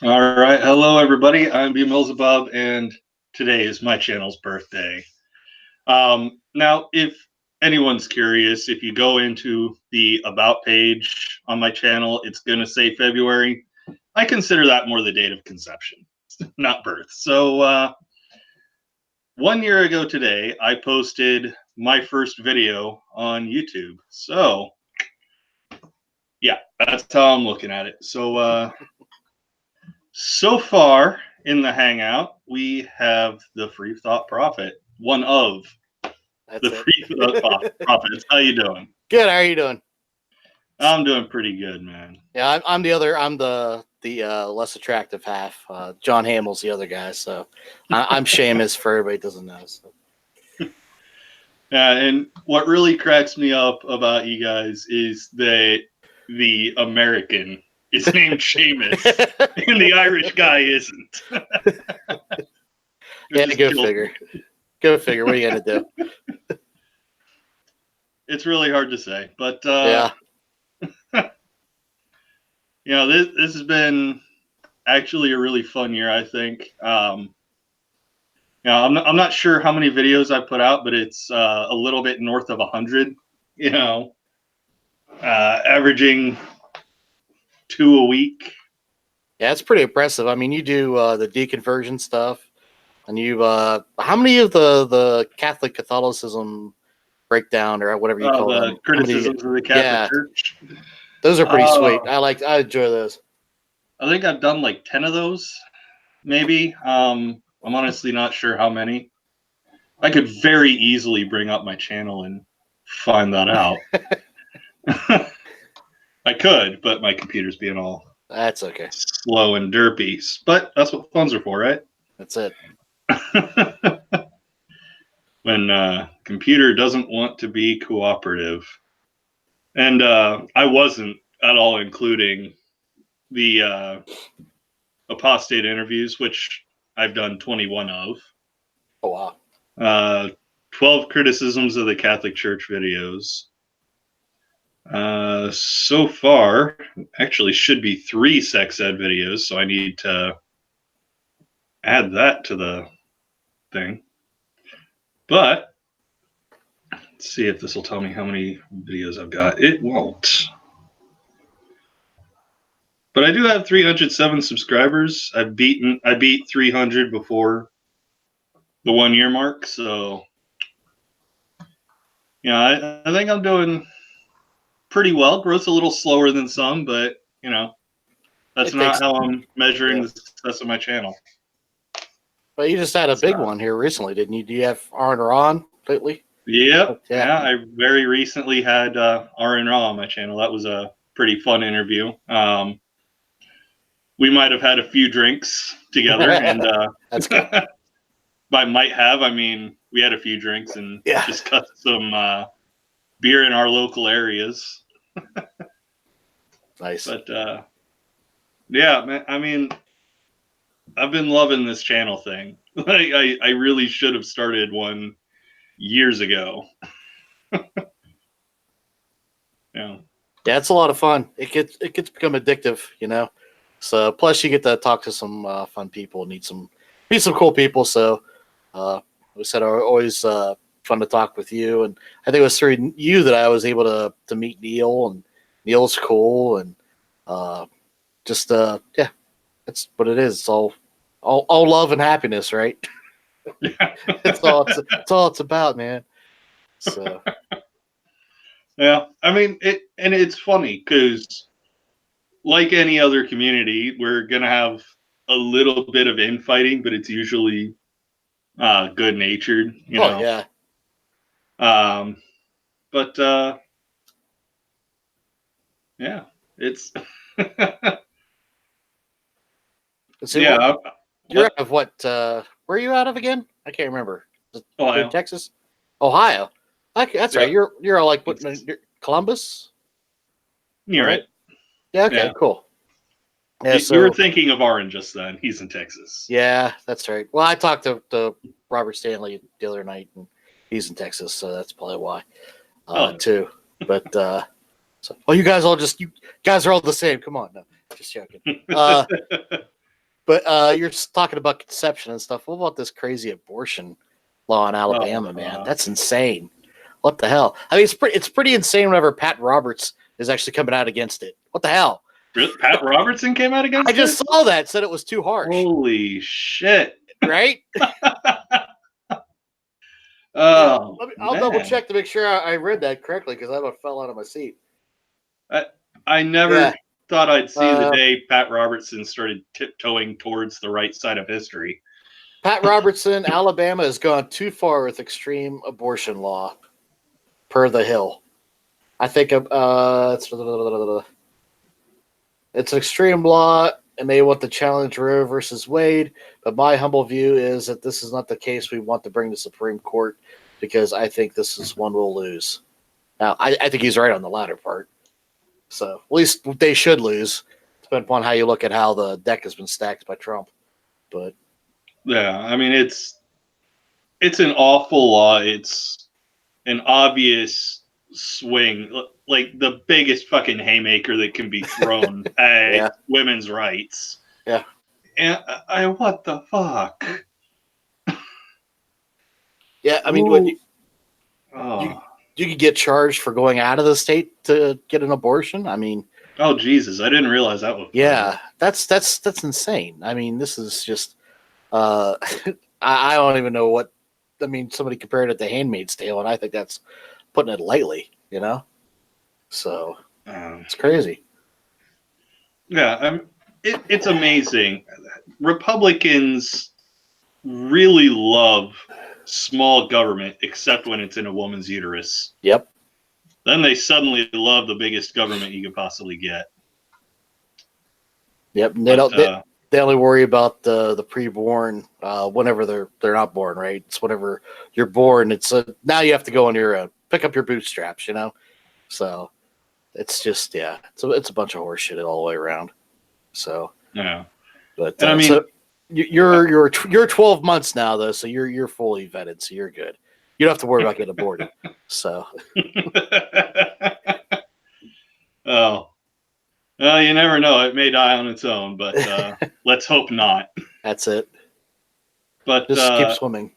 All right. Hello, everybody. I'm BMillzebub, and today is my channel's birthday. Now, if anyone's curious, if you go into the About page on my channel, it's going to say February. I consider that more the date of conception, not birth. So, 1 year ago today, I posted my first video on YouTube. So, yeah, that's how I'm looking at it. So far in the Hangout, we have the Free Thought Prophet, one of That's the it. Free Thought Prophets. How you doing? Good. How are you doing? I'm doing pretty good, man. Yeah, I'm the other. I'm the less attractive half. John Hamill's the other guy. So I'm Seamus for everybody who doesn't know. So. Yeah, and what really cracks me up about you guys is that the American is named Seamus, and the Irish guy isn't. Yeah, go figure. Go figure. What are you gonna do? It's really hard to say, but Yeah. this has been actually a really fun year, I think. I'm not sure how many videos I put out, but it's a little bit north of 100. Averaging 2 a week. Yeah, it's pretty impressive. I mean, you do the deconversion stuff, and you how many of the Catholicism breakdown or whatever you call them? Criticisms of the Catholic Church. Those are pretty sweet. I enjoy those. I think I've done like 10 of those, maybe. I'm honestly not sure how many. I could very easily bring up my channel and find that out. I could, but my computer's being all that's okay, slow and derpy. But that's what phones are for, right? That's it. When computer doesn't want to be cooperative. And I wasn't at all including the apostate interviews, which I've done 21 of. Oh, wow. 12 criticisms of the Catholic Church videos. So far, actually should be 3 sex ed videos, so I need to add that to the thing. But let's see if this will tell me how many videos I've got. It won't. But I do have 307 subscribers. I beat 300 before the 1 year mark, so yeah, I think I'm doing pretty well. Growth's a little slower than some, but that's not how I'm measuring the success of my channel. But you just had a big one here recently, didn't you? Do you have R&R on lately? Yep. Yeah, I very recently had R&R on my channel. That was a pretty fun interview. We might have had a few drinks together, and that's good. By might have, I mean we had a few drinks and discussed some beer in our local areas. Nice. But yeah, man, I mean, I've been loving this channel thing. I really should have started one years ago. Yeah, it's a lot of fun. It gets become addictive, So plus you get to talk to some fun people, meet some cool people. So we said always fun to talk with you, and I think it was through you that I was able to meet Neil, and Neil's cool, and yeah, that's what it is. It's all love and happiness, right? It's all it's about, man. So yeah, I mean it's funny because like any other community, we're gonna have a little bit of infighting, but it's usually good natured, Oh yeah. But yeah, it's so yeah. You're out of what? Where are you out of again? I can't remember. Ohio. Texas, Ohio. Okay, that's right. You're all like what? Columbus. You're right. Yeah. Okay. Yeah. Cool. Yeah. So you were thinking of Orange just then. He's in Texas. Yeah, that's right. Well, I talked to Robert Stanley the other night, and he's in Texas, so that's probably why. Too. But you guys are all the same. Come on, no, just joking. But you're talking about conception and stuff. What about this crazy abortion law in Alabama, man? That's insane. What the hell? I mean, it's pretty insane whenever Pat Roberts is actually coming out against it. What the hell? Really? Pat Robertson came out against I just saw that, said it was too harsh. Holy shit. Right? Oh, yeah, I'll double check to make sure I read that correctly because I about fell out of my seat. I never thought I'd see the day Pat Robertson started tiptoeing towards the right side of history. Pat Robertson, Alabama has gone too far with extreme abortion law, per The Hill. I think it's an extreme law, and they want to challenge Roe versus Wade. But my humble view is that this is not the case we want to bring to Supreme Court because I think this is one we'll lose. Now, I think he's right on the latter part. So at least they should lose, depending upon how you look at how the deck has been stacked by Trump. But yeah, I mean it's an awful law. It's an obvious swing, like the biggest fucking haymaker that can be thrown at women's rights. Yeah. And what the fuck? Yeah, I mean, you could get charged for going out of the state to get an abortion. I mean, oh Jesus, I didn't realize that was. Yeah, that's insane. I mean, this is just. I don't even know what. I mean, somebody compared it to *Handmaid's Tale*, and I think that's putting it lightly. You know, so it's crazy. Yeah, it's amazing. Republicans really love small government, except when it's in a woman's uterus. Yep. Then they suddenly love the biggest government you could possibly get. Yep. They only worry about the preborn whenever they're not born, right? It's whenever you're born. It's now you have to go on your own, pick up your bootstraps, you know. So it's just it's a bunch of horse shit all the way around. So yeah, but I mean, so you're 12 months now though, so you're fully vetted, so you're good. You don't have to worry about getting aborted. So oh. Well, you never know. It may die on its own, but let's hope not. That's it. But just keep swimming.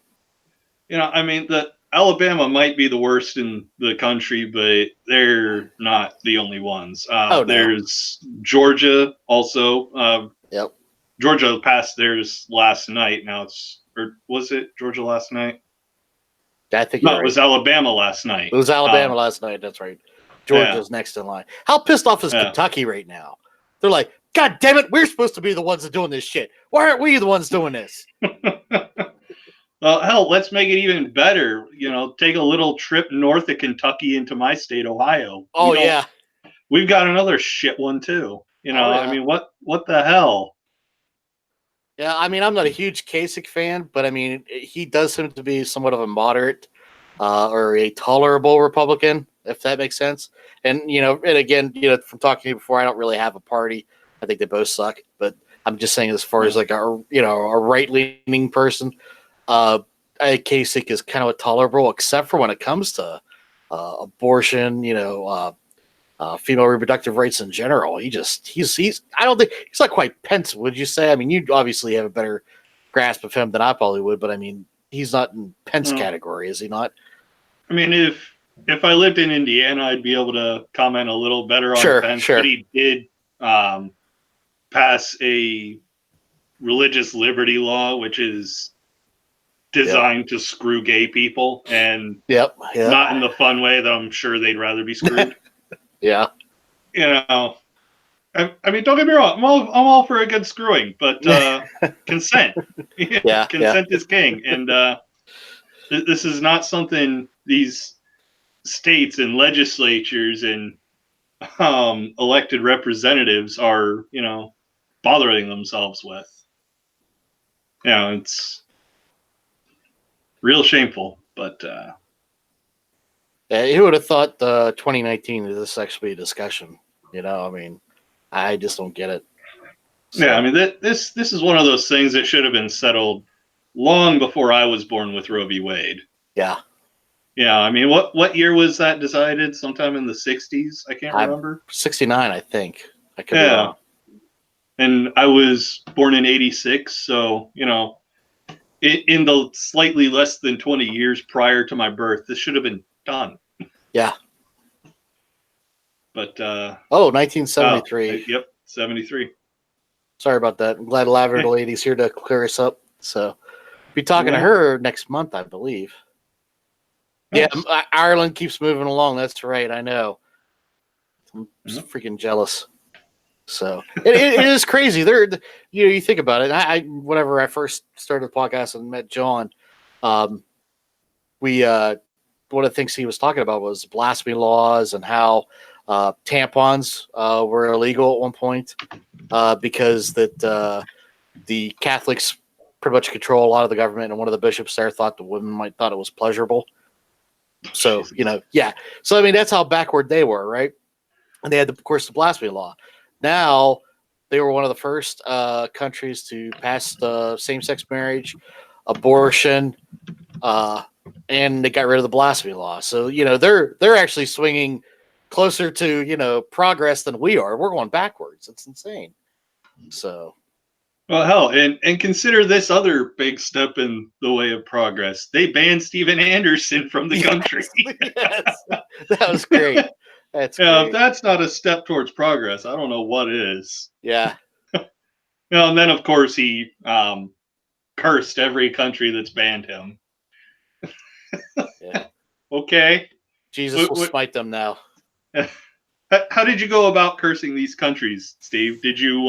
You know, I mean, the Alabama might be the worst in the country, but they're not the only ones. No. There's Georgia also. Yep. Georgia passed theirs last night. Now or was it Georgia last night? I think no, it was Alabama last night. It was Alabama last night. That's right. Georgia's next in line. How pissed off is Kentucky right now? They're like, God damn it, we're supposed to be the ones that doing this shit. Why aren't we the ones doing this? Well, hell, let's make it even better. You know, take a little trip north of Kentucky into my state, Ohio. Oh, yeah. We've got another shit one, too. You know, I mean, what the hell? Yeah, I mean, I'm not a huge Kasich fan, but I mean, he does seem to be somewhat of a moderate or a tolerable Republican, if that makes sense. And, you know, and again, you know, from talking to you before, I don't really have a party. I think they both suck. But I'm just saying as far as like a right-leaning person, Kasich is kind of tolerable, except for when it comes to abortion, you know, female reproductive rights in general. He's I don't think he's not quite Pence, would you say? I mean, you obviously have a better grasp of him than I probably would, but I mean, he's not in Pence category, is he not? I mean, if I lived in Indiana, I'd be able to comment a little better on Pence. But he did pass a religious liberty law, which is designed to screw gay people, and not in the fun way that I'm sure they'd rather be screwed. Yeah. You know, I mean, don't get me wrong. I'm all for a good screwing, but consent. Consent is king, and this is not something these states and legislatures and elected representatives are, you know, bothering themselves with. You know, it's real shameful, but who would have thought 2019 is this actually a discussion? You know, I mean, I just don't get it. So. Yeah, I mean, this is one of those things that should have been settled long before I was born with Roe v. Wade. Yeah. Yeah, I mean, what year was that decided? Sometime in the 60s? I can't remember. 69, I think. I could be wrong. and I was born in '86, so in the slightly less than 20 years prior to my birth, this should have been done. Yeah. But 1973. yep, 73. Sorry about that. I'm glad Lavender Lady's here to clear us up. So be talking to her next month, I believe. Nice. Yeah, Ireland keeps moving along. That's right. I know. I'm freaking jealous. So it is crazy. You think about it. Whenever I first started the podcast and met John, we one of the things he was talking about was blasphemy laws and how tampons were illegal at one point because that the Catholics pretty much control a lot of the government, and one of the bishops there thought the women thought it was pleasurable. So So I mean, that's how backward they were, right? And they had, of course, the blasphemy law. Now they were one of the first countries to pass same-sex marriage, abortion, and they got rid of the blasphemy law. So they're actually swinging closer to progress than we are. We're going backwards. It's insane. So. Well, hell, and consider this other big step in the way of progress. They banned Steven Anderson from the country. Yes, that was great. That's great. If that's not a step towards progress, I don't know what is. Yeah. And then of course he cursed every country that's banned him. Yeah. Okay. Jesus will smite them now. How did you go about cursing these countries, Steve? Did you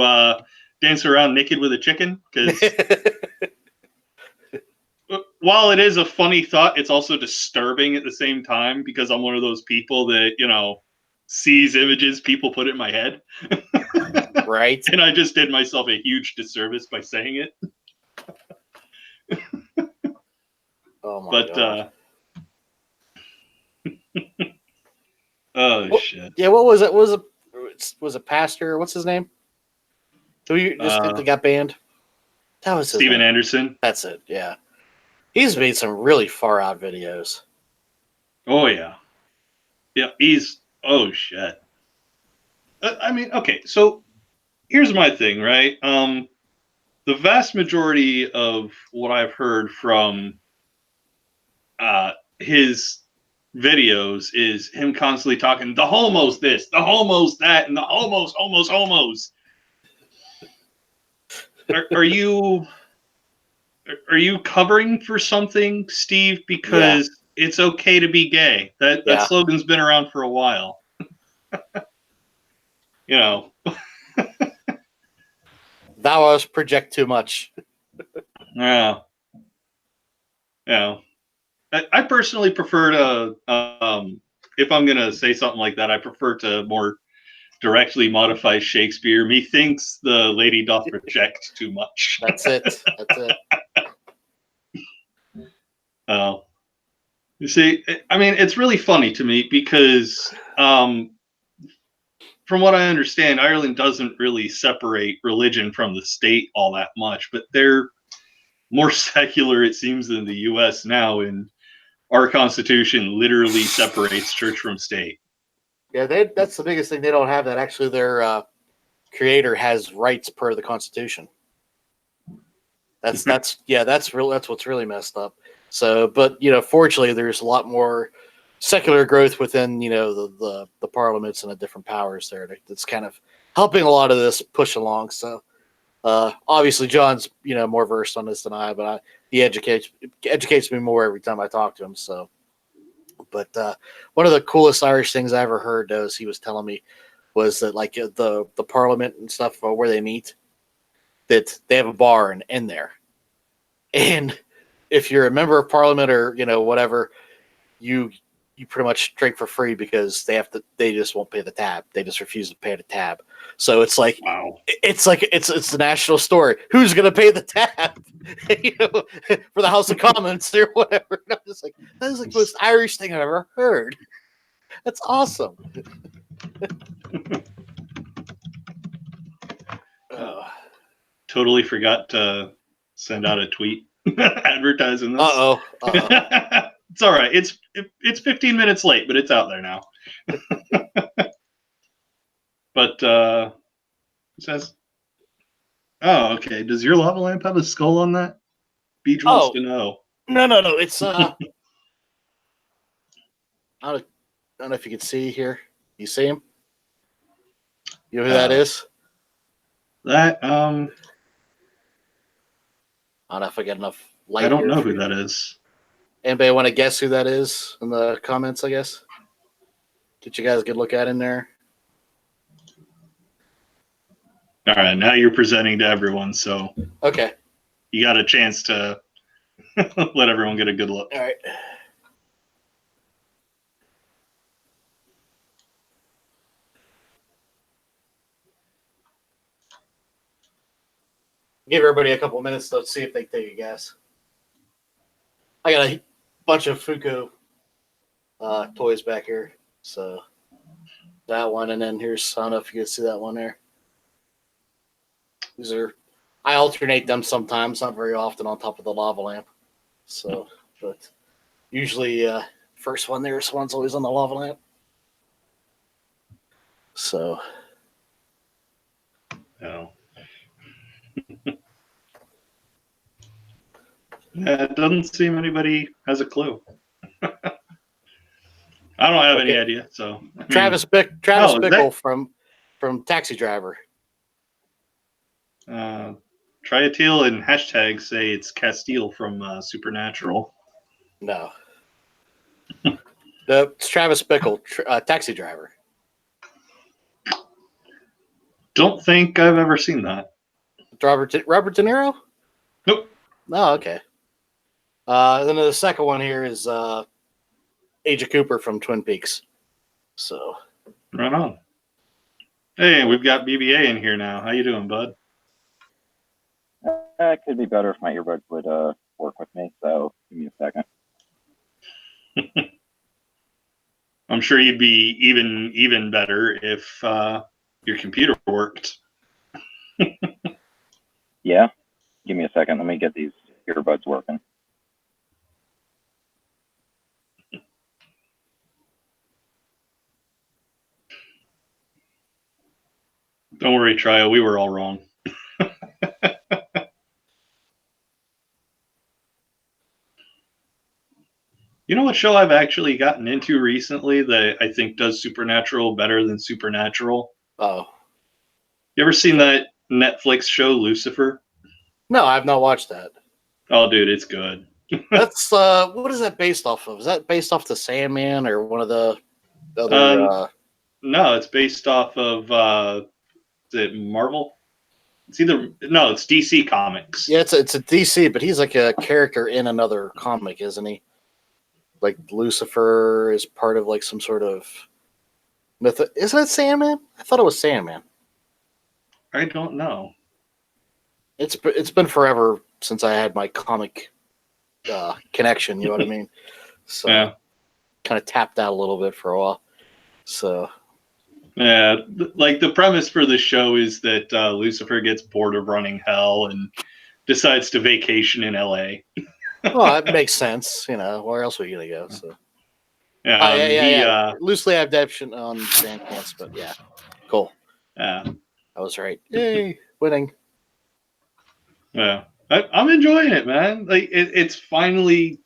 dance around naked with a chicken? Because while it is a funny thought, it's also disturbing at the same time because I'm one of those people that, sees images people put in my head. Right. And I just did myself a huge disservice by saying it. Oh my God. Shit. Yeah, what was it? Was a pastor? What's his name? Who you just got banned? That was Steven Anderson. That's it. Yeah, he's made some really far out videos. Oh yeah, yeah. Oh shit. I mean, okay. So here's my thing, right? The vast majority of what I've heard from his videos is him constantly talking the homos this, the homos that, and the homos. Are you covering for something, Steve? Because it's okay to be gay. That slogan's been around for a while. Thou us project too much. Yeah. Yeah. I personally prefer to, if I'm going to say something like that, I prefer to more directly modify Shakespeare. Methinks the lady doth project too much. That's it. You see, I mean, it's really funny to me because from what I understand, Ireland doesn't really separate religion from the state all that much, but they're more secular, it seems, than the U.S. now, and our Constitution literally separates church from state. Yeah, that's the biggest thing. They don't have that. Actually, their creator has rights per the Constitution. That's what's really messed up. So, but fortunately, there's a lot more secular growth within the parliaments and the different powers there. That's kind of helping a lot of this push along. So, obviously, John's more versed on this than I, but he educates me more every time I talk to him. So, but one of the coolest Irish things I ever heard, as he was telling me, was that like the parliament and stuff where they meet, that they have a bar in there, and if you're a member of parliament or whatever, you pretty much drink for free because they just won't pay the tab. They just refuse to pay the tab. So it's like, wow. It's the national story. Who's going to pay the tab for the House of Commons or whatever? And I'm just like, that is like the most Irish thing I've ever heard. That's awesome. Totally forgot to send out a tweet advertising this. It's all right. It's 15 minutes late, but it's out there now. But it says Oh, okay. Does your lava lamp have a skull on that? Beach wants to know. No. It's I don't know if you can see here. You see him? You know who that is? That I don't know if I get enough light. I don't here know for who you. that is. Anybody want to guess who that is in the comments? I guess. Get you guys a good look at in there. All right, now you're presenting to everyone, so Okay. you got a chance to let everyone get a good look. All right. Give everybody a couple minutes to see if they take a guess. I got a bunch of Fuko toys back here. So that one, and then here's, I don't know if you can see that one there. These are, I alternate them sometimes, not very often, on top of the lava lamp. So, but usually first one there's one's always on the lava lamp. So. No. Yeah, it doesn't seem anybody has a clue. I don't have any idea. So I mean, Travis Bickle from Taxi Driver. Triatil and hashtag say it's Castile from Supernatural. No. It's Travis Bickle, Taxi Driver. Don't think I've ever seen that. Robert De Niro? Nope. No, okay. Then the second one here is Agent Cooper from Twin Peaks. So. Right on. Hey, we've got BBA in here now. How you doing, bud? It could be better if my earbuds would work with me, so give me a second. I'm sure you'd be even better if your computer worked. Yeah? Give me a second. Let me get these earbuds working. Don't worry, Trio. We were all wrong. You know what show I've actually gotten into recently that I think does Supernatural better than Supernatural? Oh. You ever seen that Netflix show Lucifer? No, I've not watched that. Oh, dude, it's good. That's what is that based off of? Is that based off the Sandman or one of the other? No, it's based off of is it Marvel? It's DC Comics. Yeah, it's a DC, but he's like a character in another comic, isn't he? Like Lucifer is part of like some sort of myth. Isn't it Sandman? I thought it was Sandman. I don't know. It's been forever since I had my comic connection. You know what I mean? So yeah. Kind of tapped out a little bit for a while. So yeah, like the premise for the show is that Lucifer gets bored of running hell and decides to vacation in LA. Well, that makes sense. You know, where else are you gonna go? So yeah. Loosely adaptation on Bandcamp, but yeah, cool. Yeah, I was right. Yay, winning. Yeah, I'm enjoying it, man. Like it's finally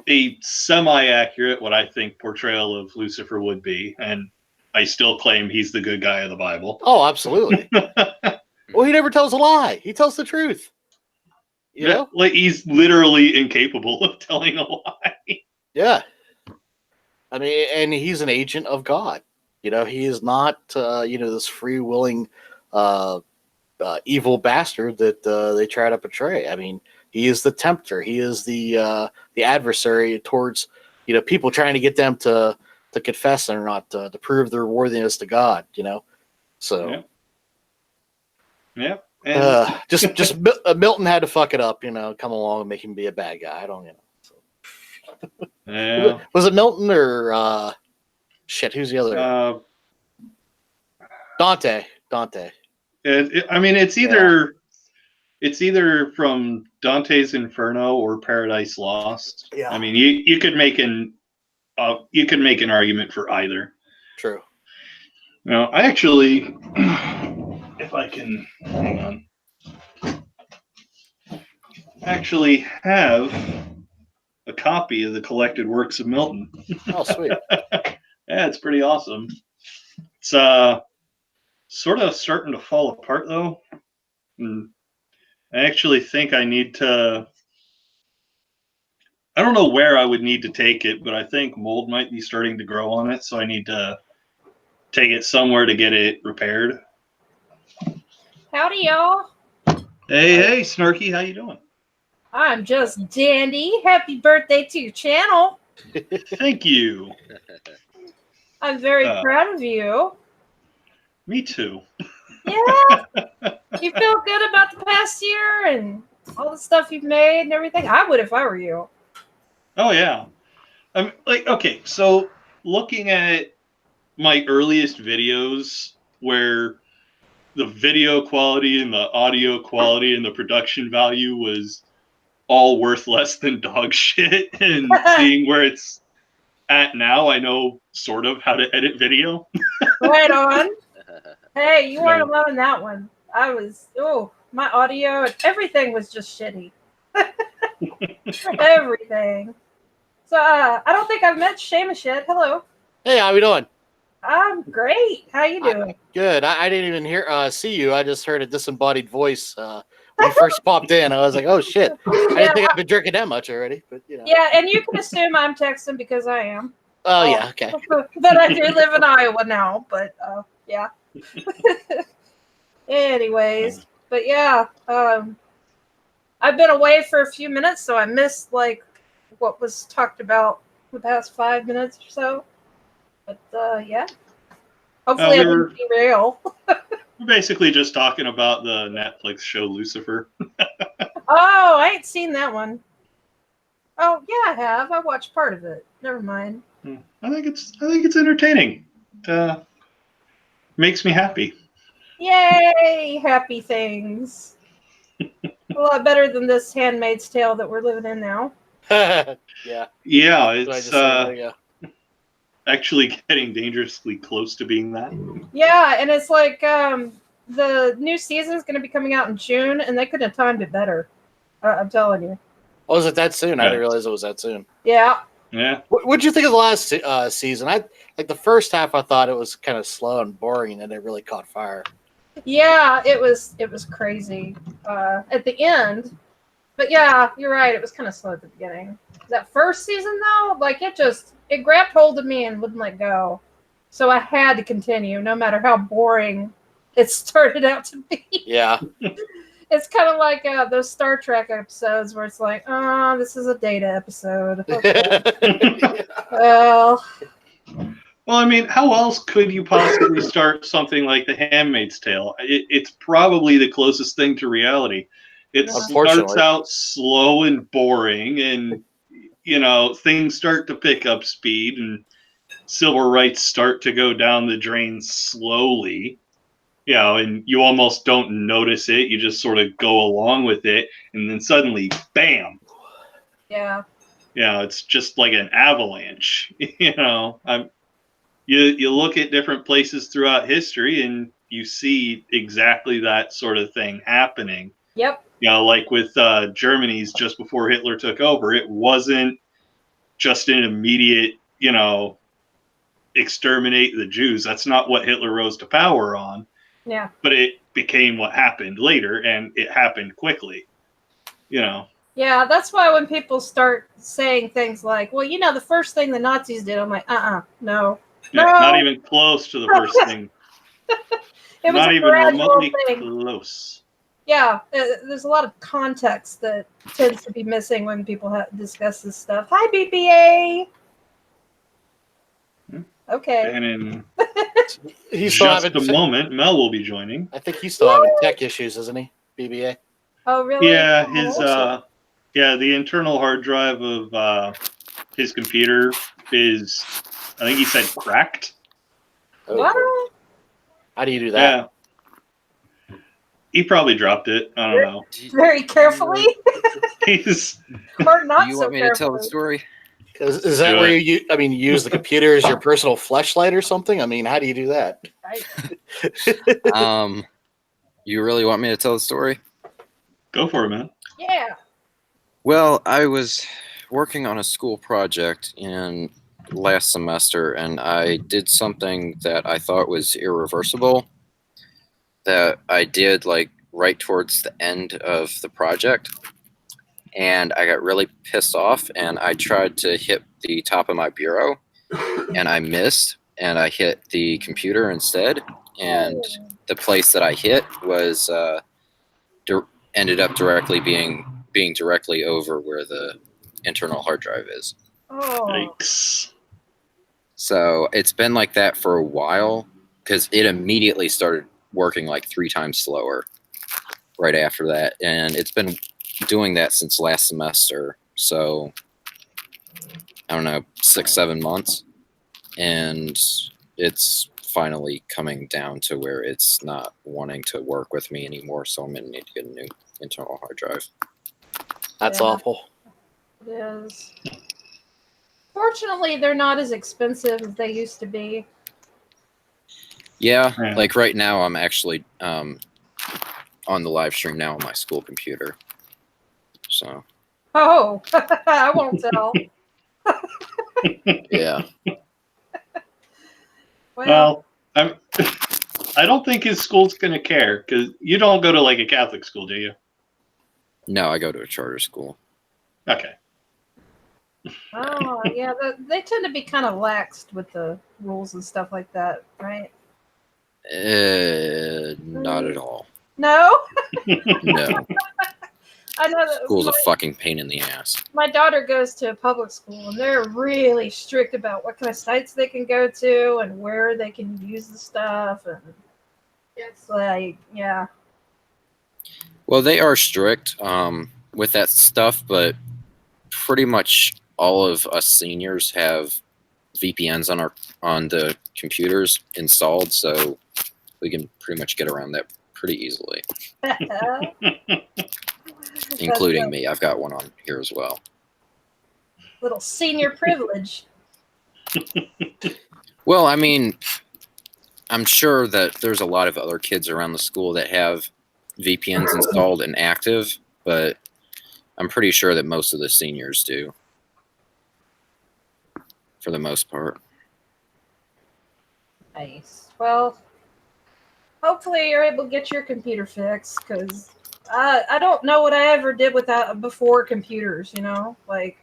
a semi-accurate, what I think, portrayal of Lucifer would be, and I still claim he's the good guy of the Bible. Oh, absolutely. Well, he never tells a lie. He tells the truth. You know? Like he's literally incapable of telling a lie. Yeah. I mean, and he's an agent of God. You know, he is not, this free-willing, evil bastard that they try to portray. I mean, he is the tempter. He is the adversary towards, people trying to get them to confess or not, to prove their worthiness to God. You know, so yeah. And just Milton had to fuck it up. Come along and make him be a bad guy. I don't, So. Yeah. Was it Milton or shit? Who's the other? Dante. It's either from Dante's Inferno or Paradise Lost. Yeah. I mean, you could make an argument for either. True. I actually if I can, hang on. Actually have a copy of the collected works of Milton. Oh, sweet. Yeah, it's pretty awesome. It's sort of starting to fall apart though. And I actually think I need to. I don't know where I would need to take it, but I think mold might be starting to grow on it, so I need to take it somewhere to get it repaired. Howdy, y'all. Hey, Snarky, how you doing? I'm just dandy. Happy birthday to your channel. Thank you. I'm very proud of you. Me too. Yeah. You feel good about the past year and all the stuff you've made and everything? I would if I were you. Oh yeah. I'm like, okay, so looking at my earliest videos where the video quality and the audio quality and the production value was all worth less than dog shit, and seeing where it's at now, I know sort of how to edit video. Right on. Hey, you weren't alone in that one. My audio and everything was just shitty. Everything. So I don't think I've met Seamus yet. Hello. Hey, how we doing? I'm great. How you doing? Good. I didn't even see you. I just heard a disembodied voice when you first popped in. I was like, oh shit. I didn't think I've been drinking that much already. But you know. Yeah, and you can assume I'm texting because I am. Oh yeah, okay. But I do live in Iowa now. But yeah. Anyways, but yeah, I've been away for a few minutes, so I missed like what was talked about the past 5 minutes or so. But yeah, hopefully I didn't derail. We're basically just talking about the Netflix show Lucifer. Oh, I ain't seen that one. Oh yeah, I have. I watched part of it. Never mind. I think it's entertaining. Makes me happy. Yay! Happy things. A lot better than this Handmaid's Tale that we're living in now. Yeah. Yeah, it's actually getting dangerously close to being that. Yeah, and it's like the new season is going to be coming out in June, and they couldn't have timed it better. I'm telling you. Oh, was it that soon? I didn't realize it was that soon. Yeah. Yeah. What'd you think of the last season? I like the first half. I thought it was kind of slow and boring, and it really caught fire. Yeah, it was crazy at the end. But yeah, you're right. It was kind of slow at the beginning. That first season, though, like it grabbed hold of me and wouldn't let go. So I had to continue, no matter how boring it started out to be. Yeah. It's kind of like those Star Trek episodes where it's like, oh, this is a Data episode. Okay. Well, I mean, how else could you possibly start something like The Handmaid's Tale? It's probably the closest thing to reality. It starts out slow and boring, and things start to pick up speed, and civil rights start to go down the drain slowly. And you almost don't notice it. You just sort of go along with it, and then suddenly, bam! Yeah. It's just like an avalanche. You look at different places throughout history, and you see exactly that sort of thing happening. Yep. Like with Germany's just before Hitler took over, it wasn't just an immediate, exterminate the Jews. That's not what Hitler rose to power on. Yeah. But it became what happened later, and it happened quickly. Yeah, that's why when people start saying things like, well, the first thing the Nazis did, I'm like, no. Yeah, no. Not even close to the first thing. It was not even remotely thing. Close. Yeah, there's a lot of context that tends to be missing when people discuss this stuff. Hi, BBA. Okay. And in he's just a moment, Mel will be joining. I think he's still having tech issues, isn't he? BBA. Oh, really? Yeah, his the internal hard drive of his computer is, I think he said, cracked. What? How do you do that? Yeah. He probably dropped it. I don't know. Very carefully. Or not you so want me carefully. to tell the story? Is that where you use the computer as your personal fleshlight or something? I mean, how do you do that? Right. You really want me to tell the story? Go for it, man. Yeah. Well, I was working on a school project in last semester, and I did something that I thought was irreversible that I did like right towards the end of the project. And I got really pissed off, and I tried to hit the top of my bureau, and I missed, and I hit the computer instead. And the place that I hit was ended up directly being directly over where the internal hard drive is. Oh. Yikes. So it's been like that for a while because it immediately started working like 3 times slower right after that, and it's been doing that since last semester. So I don't know, 6-7 months, and it's finally coming down to where it's not wanting to work with me anymore. So I'm gonna need to get a new internal hard drive. That's Yeah. awful. It is. Fortunately, they're not as expensive as they used to be. Yeah, Yeah. like right now I'm actually on the live stream now on my school computer. So Oh, I won't tell. yeah. Well, I don't think his school's going to care because you don't go to like a Catholic school, do you? No, I go to a charter school. Okay. Oh, yeah, they tend to be kind of laxed with the rules and stuff like that, right? Not at all. No? No. I know that School's a fucking pain in the ass. my daughter goes to a public school, and they're really strict about what kind of sites they can go to and where they can use the stuff. And it's like, yeah. Well, they are strict with that stuff, but pretty much all of us seniors have VPNs on the computers installed, so we can pretty much get around that pretty easily. Including me. I've got one on here as well. Little senior privilege. Well, I mean, I'm sure that there's a lot of other kids around the school that have VPNs installed and active, but I'm pretty sure that most of the seniors do, for the most part. Nice. Well, hopefully you're able to get your computer fixed, because I don't know what I ever did without before computers, you know? Like,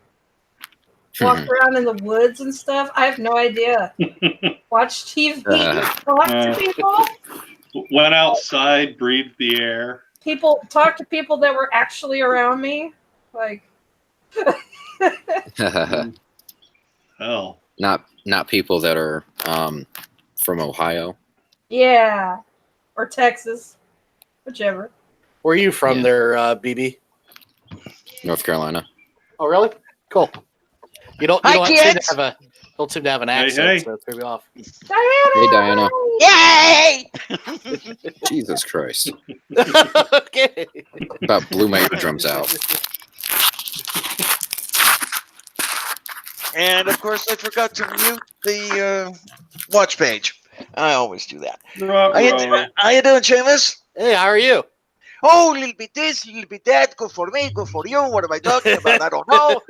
walk around in the woods and stuff. I have no idea. Watch TV, talk to people. Went outside, breathed the air. Talk to people that were actually around me. Like, Hell. Not people that are from Ohio. yeah. Or Texas. Whichever. Where are you from Yeah. there, BB? North Carolina. Oh, really? Cool. You don't Hi, seem kids. to have an accent, hey. so it threw me off. Diana! Hey, Diana. Yay! Jesus Christ. Okay. About blew my eardrums out. And of course, I forgot to mute the watch page. I always do that. How you doing, Seamus? Hey, how are you? Oh, a little bit this, a little bit that. Good for me, good for you. What am I talking about? I don't know.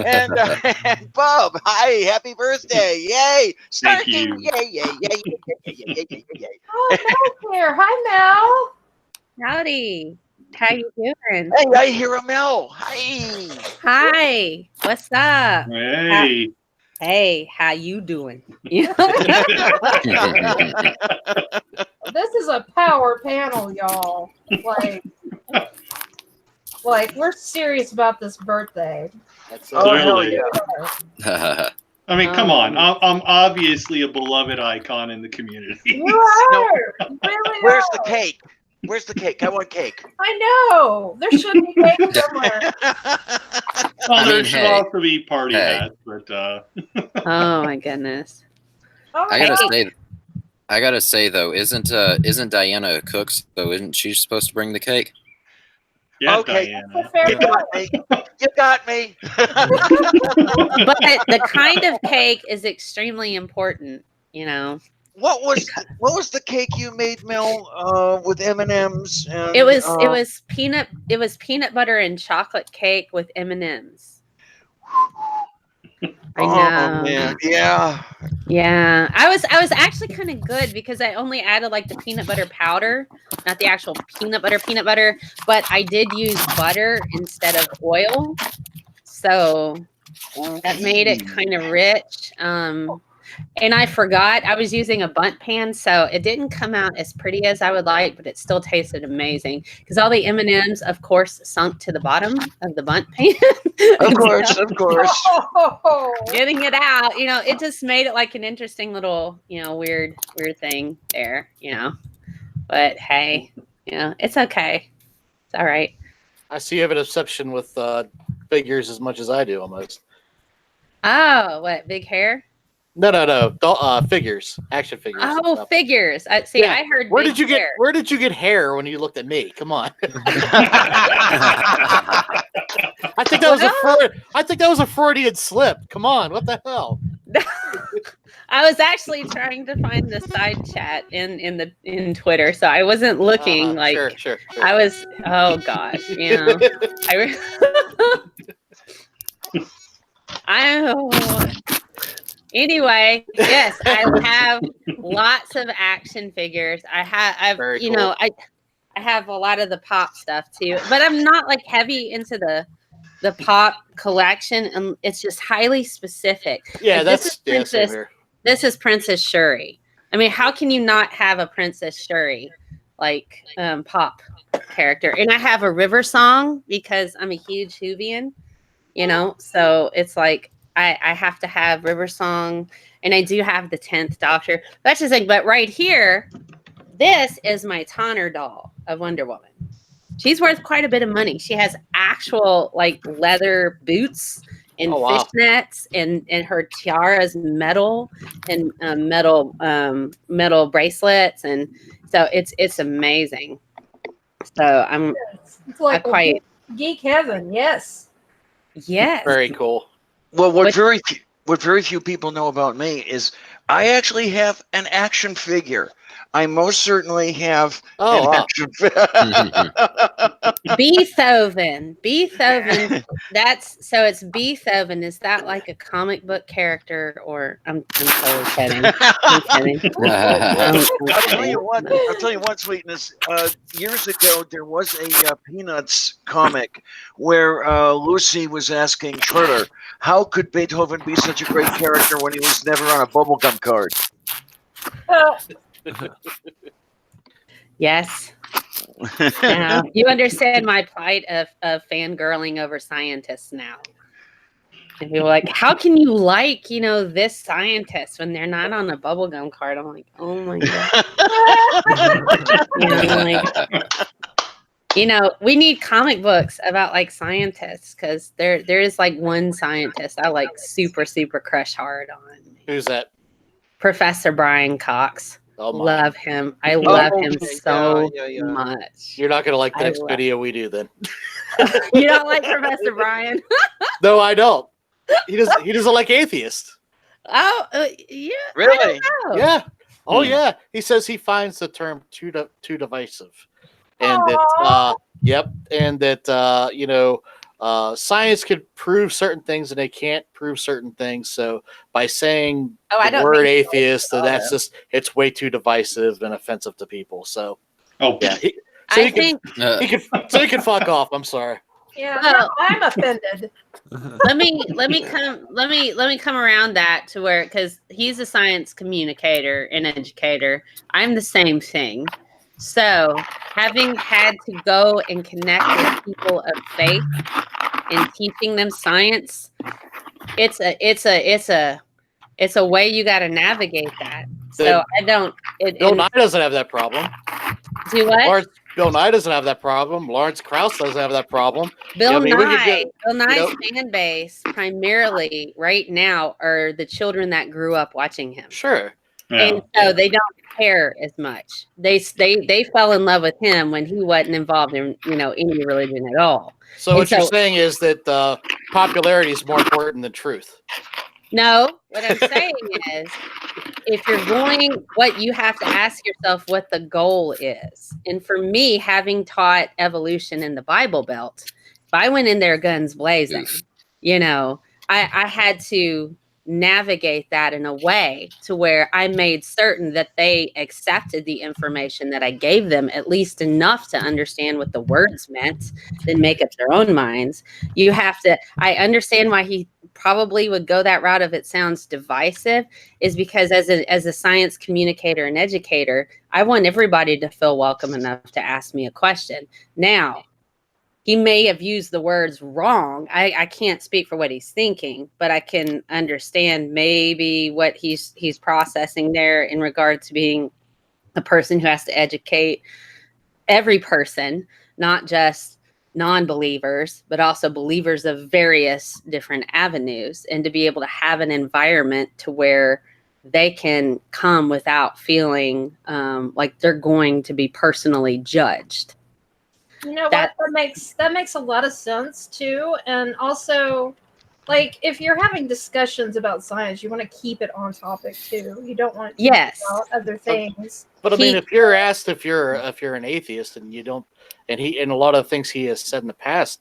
and Bob, hi, happy birthday. Yay. Thank Starkey. you. Yay, yay, yay, yay, yay, yay, yay, yay. Oh, Mel's here. Hi, Mel. Howdy. How you doing? Hey, I hear a Mel. Hi. Hi. What's up? Hey. Hey, how you doing? This is a power panel, y'all. Like we're serious about this birthday. That's Oh, hell Clearly. yeah. I mean, come on. I'm obviously a beloved icon in the community. You are. You really Where's are. the cake? Where's the cake? I want cake. I know. There should be cake somewhere. Well, I there mean, should hey. also be party Hey. hats, but Oh my goodness. All I right. gotta say though, isn't Diana a cook? So isn't she supposed to bring the cake? yeah, Okay. Diana. Fair You enough. got me. You got me. But the kind of cake is extremely important, you know. what was the cake you made, Mel, with M&Ms? And, It was peanut butter and chocolate cake with M&Ms. I know. Oh man, yeah. Yeah, I was actually kind of good because I only added like the peanut butter powder, not the actual peanut butter, but I did use butter instead of oil, so that made it kind of rich. And I forgot I was using a bundt pan, so it didn't come out as pretty as I would like, but it still tasted amazing because all the M&Ms, of course, sunk to the bottom of the bundt pan. Of course, of course. Getting it out, it just made it like an interesting little, weird thing there, But hey, it's okay. It's all right. I see you have an obsession with figures as much as I do, almost. Oh, what, big hair? No. Figures, action figures. Oh, figures. I see. Yeah. I heard. Where big did you hair. Where did you get hair when you looked at me? Come on. I think that was a Freudian slip. Come on, what the hell? I was actually trying to find the side chat in Twitter, so I wasn't looking Sure. I was. Oh gosh, Anyway, yes, I have lots of action figures. I've Very you cool. know, I have a lot of the pop stuff too, but I'm not like heavy into the pop collection, and it's just highly specific. Yeah, Like, this is Princess Shuri. I mean, how can you not have a Princess Shuri like pop character? And I have a River Song because I'm a huge Whovian, so it's like I have to have River Song, and I do have the 10th Doctor. That's the thing. But right here, this is my Tonner doll of Wonder Woman. She's worth quite a bit of money. She has actual like leather boots and fishnets, and her tiara's metal and metal bracelets, and so it's amazing. So it's like geek heaven. Yes. very cool. Well, what very few people know about me is I actually have an action figure. I most certainly have an action figure. Beethoven. It's Beethoven. Is that like a comic book character, or I'm totally kidding. I'm kidding. I'll tell you what, Sweetness. Years ago, there was a Peanuts comic where Lucy was asking Shredder, how could Beethoven be such a great character when he was never on a bubblegum card? Yes. You understand my plight of fangirling over scientists now. And people are like, how can you like, this scientist when they're not on a bubblegum card? I'm like, oh my God. We need comic books about like scientists, because there is like one scientist I like super, super crush hard on. Who's that? Professor Brian Cox. Oh, love him. I love him so much. You're not going to like the next video we do then. You don't like Professor Brian? No, I don't. He doesn't like atheists. Oh, yeah. Really? Yeah. Oh, yeah. He says he finds the term too divisive. And that, science could prove certain things and they can't prove certain things. So by saying the word atheist, it's way too divisive and offensive to people. So, yeah. He can fuck off. I'm sorry. Yeah, no, I'm offended. Let me come around that to where, because he's a science communicator and educator. I'm the same thing. So having had to go and connect with people of faith and teaching them science, it's a way you got to navigate that. So I don't. Bill Nye doesn't have that problem. Do what? Bill Nye doesn't have that problem. Lawrence Krauss doesn't have that problem. Bill Nye's fan base primarily right now are the children that grew up watching him. Sure. Yeah. And so they don't care as much. They fell in love with him when he wasn't involved in any religion at all. So what you're saying is that popularity is more important than truth. No, what I'm saying is if you're going, what you have to ask yourself what the goal is. And for me, having taught evolution in the Bible Belt, if I went in there guns blazing, you know, I had to navigate that in a way to where I made certain that they accepted the information that I gave them, at least enough to understand what the words meant, then make up their own minds. You have to, I understand why he probably would go that route if it sounds divisive, is because as a science communicator and educator, I want everybody to feel welcome enough to ask me a question. Now, he may have used the words wrong. I can't speak for what he's thinking, but I can understand maybe what he's processing there in regard to being a person who has to educate every person, not just non-believers, but also believers of various different avenues, and to be able to have an environment to where they can come without feeling like they're going to be personally judged. You know what? That makes a lot of sense too. And also, like, if you're having discussions about science, you want to keep it on topic too. You don't want to talk about other things. But I mean, if you're asked if you're an atheist and you don't, and a lot of things he has said in the past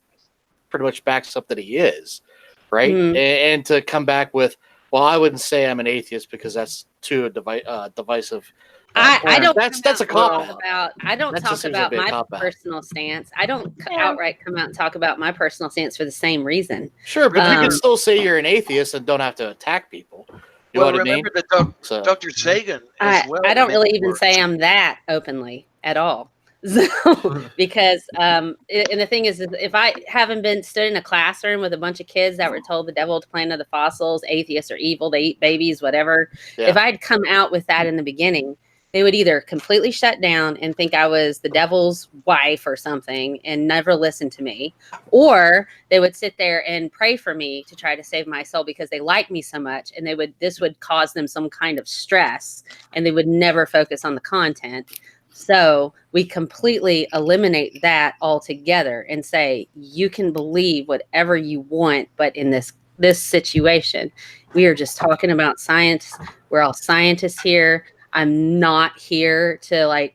pretty much backs up that he is, right? And to come back with, well, I wouldn't say I'm an atheist because that's too divisive. I don't. That's a cop out. I don't talk about my personal stance. I don't outright come out and talk about my personal stance for the same reason. Sure, but you can still say you're an atheist and don't have to attack people. You know what I mean? Remember that Dr. Sagan as well. I don't really even say I'm that openly at all. So, because and the thing is if I haven't been stood in a classroom with a bunch of kids that were told the devil to planet of the fossils, atheists are evil, they eat babies, whatever. Yeah. If I'd come out with that in the beginning, they would either completely shut down and think I was the devil's wife or something and never listen to me, or they would sit there and pray for me to try to save my soul because they like me so much, and this would cause them some kind of stress, and they would never focus on the content. So we completely eliminate that altogether and say, you can believe whatever you want, but in this situation, we are just talking about science. We're all scientists here. I'm not here to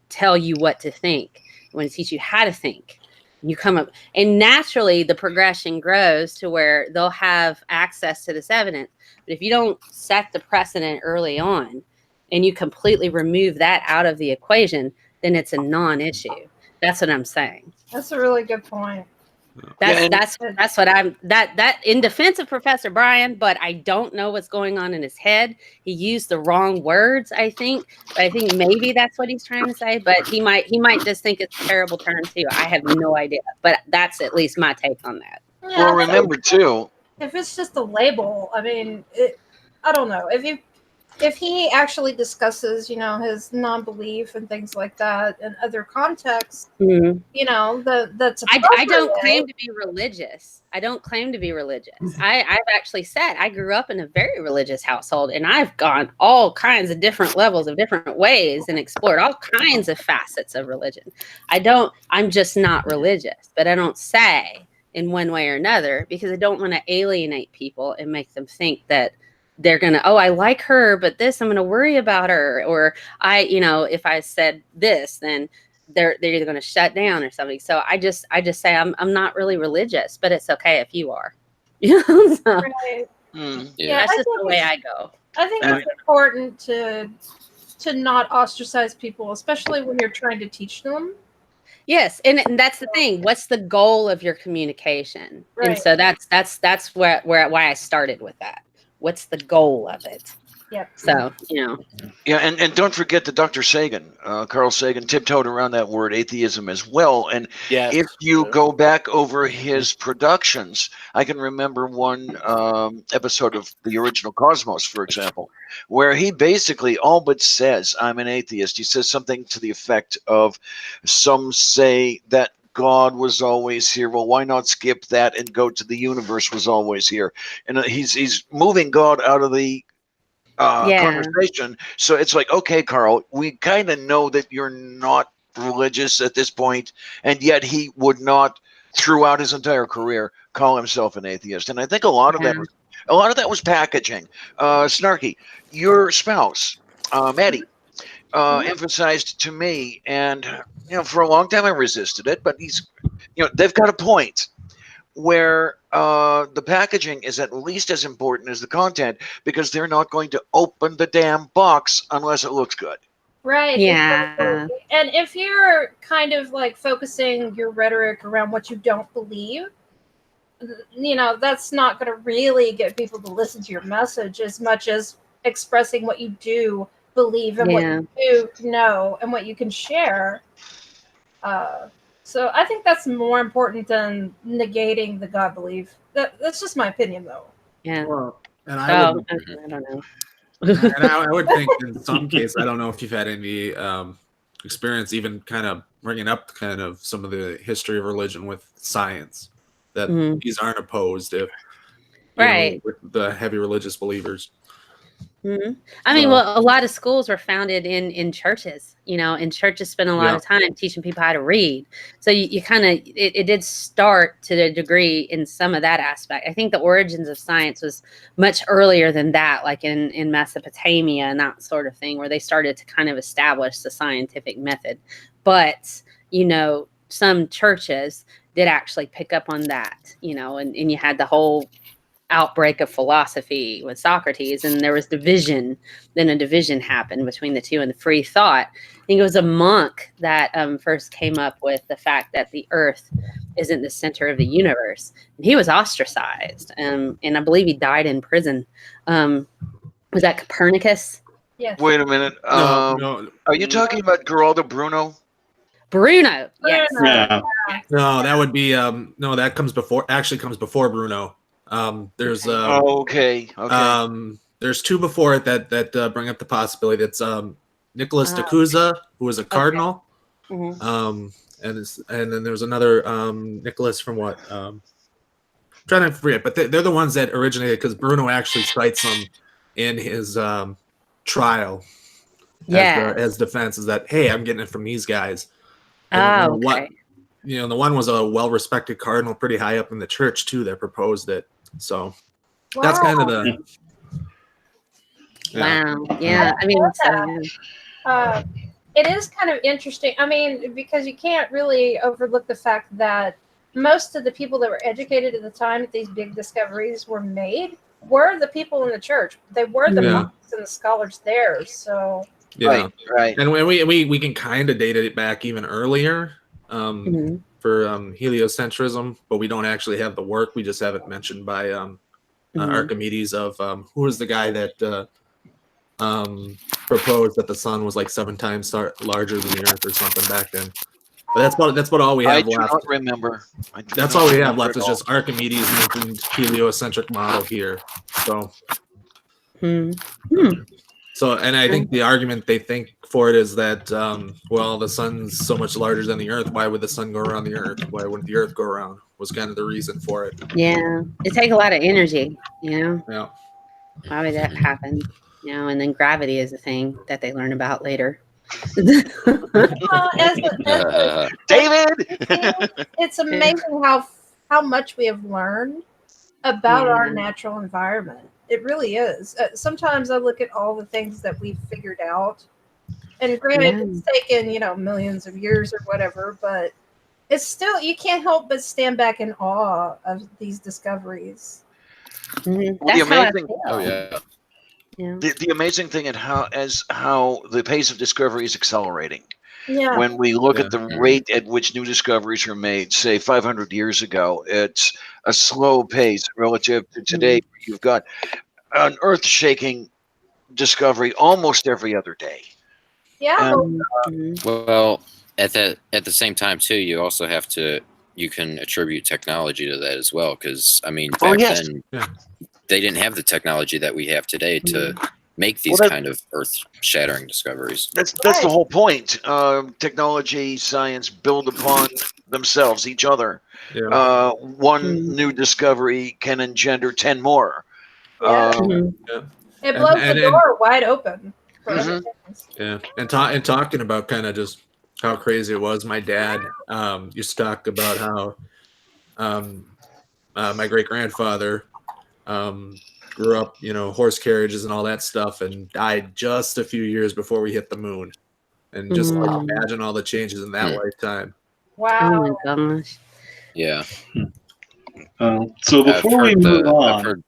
tell you what to think. I want to teach you how to think. You come up, and naturally the progression grows to where they'll have access to this evidence. But if you don't set the precedent early on and you completely remove that out of the equation, then it's a non-issue. That's what I'm saying. That's a really good point. That's what I'm that in defense of Professor Brian, but I don't know what's going on in his head. He used the wrong words, I think. But I think maybe that's what he's trying to say. But he might just think it's a terrible term too. I have no idea. But that's at least my take on that. Yeah, well, remember too, if it's just a label, I mean, I don't know. If he actually discusses, his non-belief and things like that in other contexts, that's I don't claim to be religious. I don't claim to be religious. I've actually said I grew up in a very religious household, and I've gone all kinds of different levels of different ways and explored all kinds of facets of religion. I'm just not religious, but I don't say in one way or another because I don't want to alienate people and make them think that they're going to, I like her, but this, I'm going to worry about her. Or if I said this, then they're either going to shut down or something. So I just say I'm not really religious, but it's okay if you are. So, right. Yeah, that's just the way I go. I think it's important to not ostracize people, especially when you're trying to teach them. Yes, and that's the thing. What's the goal of your communication? Right. And so that's why I started with that. What's the goal of it? Yep. So, Yeah, and don't forget that Dr. Sagan, Carl Sagan, tiptoed around that word atheism as well. And if you go back over his productions, I can remember one episode of the original Cosmos, for example, where he basically all but says, I'm an atheist. He says something to the effect of, some say that God was always here. Well, why not skip that and go to the universe was always here? And he's moving God out of the conversation. So it's like, okay, Carl, we kind of know that you're not religious at this point, and yet he would not, throughout his entire career, call himself an atheist. And I think a lot of that A lot of that was packaging. Snarky, your spouse, Maddie, emphasized to me, and for a long time I resisted it, but they've got a point where the packaging is at least as important as the content, because they're not going to open the damn box unless it looks good. Right. Yeah. Exactly. And if you're kind of like focusing your rhetoric around what you don't believe, that's not going to really get people to listen to your message as much as expressing what you do believe and what you do know and what you can share. So I think that's more important than negating the God belief. That's just my opinion, though. Yeah. Well, and I don't know. and I would think in some case, I don't know if you've had any experience even kind of bringing up kind of some of the history of religion with science, that these aren't opposed if with the heavy religious believers. I mean, well, a lot of schools were founded in churches, and churches spend a lot of time teaching people how to read. So you kind of, it did start to a degree in some of that aspect. I think the origins of science was much earlier than that, like in Mesopotamia and that sort of thing, where they started to kind of establish the scientific method. But, some churches did actually pick up on that, and you had the whole outbreak of philosophy with Socrates, and there was division. Then a division happened between the two and the free thought. I think it was a monk that first came up with the fact that the earth isn't the center of the universe. And he was ostracized, and I believe he died in prison. Was that Copernicus? Yes. Wait a minute. No. Are you talking about Geraldo Bruno? Bruno, yes. Yeah. No, that would be that comes before Bruno. There's okay. There's two before it that bring up the possibility. That's Nicholas de Cusa, who was a cardinal. And then there's another Nicholas from what? Trying to forget, but they're the ones that originated, because Bruno actually cites them in his trial as defense, is that, hey, I'm getting it from these guys. And okay. The one was a well-respected cardinal, pretty high up in the church too, that proposed it. So that's kind of the. Wow. Yeah. I mean, it is kind of interesting. I mean, because you can't really overlook the fact that most of the people that were educated at the time that these big discoveries were made were the people in the church. They were the monks and the scholars there. So. Yeah. Right. And we can kind of date it back even earlier for heliocentrism, but we don't actually have the work. We just have it mentioned by Archimedes of who was the guy that proposed that the sun was like 7 times larger than the Earth or something back then. But that's what all we have left. I do not remember. That's all we have left is just Archimedes mentioned heliocentric model here. So. So, and I think the argument they think for it is that, the sun's so much larger than the Earth. Why would the sun go around the Earth? Why wouldn't the Earth go around? Was kind of the reason for it. Yeah, it takes a lot of energy, Yeah. Why would that happen? And then gravity is a thing that they learn about later. David, it's amazing how much we have learned about our natural environment. It really is. Sometimes I look at all the things that we've figured out, and granted, it's taken millions of years or whatever, but it's still, you can't help but stand back in awe of these discoveries. The amazing, Yeah. The amazing thing how the pace of discovery is accelerating. Yeah. When we look at the rate at which new discoveries are made, say 500 years ago, it's a slow pace relative to today. You've got an earth-shaking discovery almost every other day. Yeah. Well, at the same time too, you also you can attribute technology to that as well, because I mean, back then they didn't have the technology that we have today to make these kind of earth-shattering discoveries. That's the whole point. Technology, science build upon themselves, each other. Yeah. One new discovery can engender 10 more. It blows the door wide open. Yeah, and talking about kind of just how crazy it was. My dad used to talk about how my great grandfather grew up, horse carriages and all that stuff, and died just a few years before we hit the moon. And just imagine all the changes in that lifetime. Wow. Oh my gosh. Yeah. So before we move on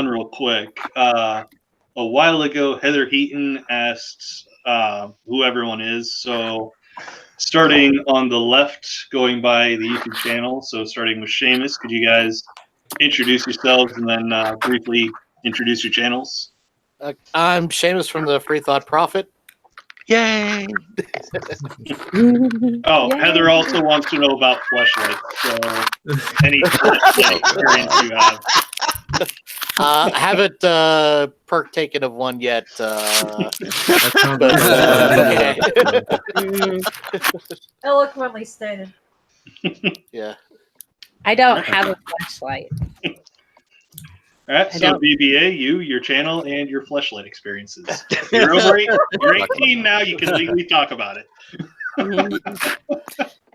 real quick, a while ago, Heather Heaton asked who everyone is. So starting on the left, going by the YouTube channel. So starting with Seamus, could you guys introduce yourselves and then briefly introduce your channels? I'm Seamus from the Free Thought Prophet. Yay! Oh, Heather also wants to know about Fleshlight. So any Fleshlight experience you have? I haven't taken of one yet. Eloquently stated. Yeah. I don't have a flashlight. All right, so BBA, your channel, and your Fleshlight experiences. You're over 18 now. You can legally talk about it.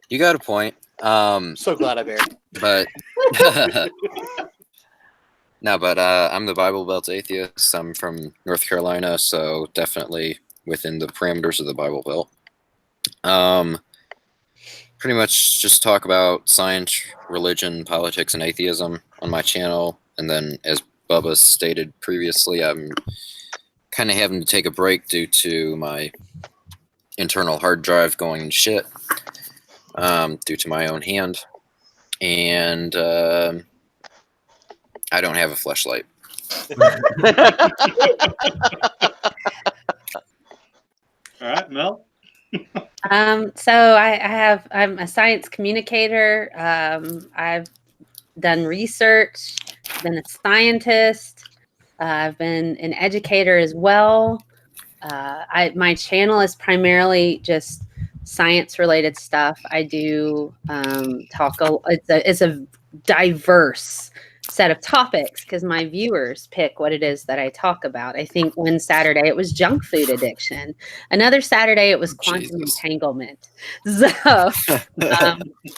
You got a point. So glad I'm here. But no, but I'm the Bible Belt atheist. I'm from North Carolina, so definitely within the parameters of the Bible Belt. Pretty much just talk about science, religion, politics, and atheism on my channel. And then, as Bubba stated previously, I'm kind of having to take a break due to my internal hard drive going to shit due to my own hand. And I don't have a fleshlight. All right, Mel. So I'm a science communicator. I've done research, been a scientist. I've been an educator as well. My channel is primarily just science related stuff. I do it's a diverse set of topics because my viewers pick what it is that I talk about. I think one Saturday it was junk food addiction. Another Saturday it was quantum entanglement. So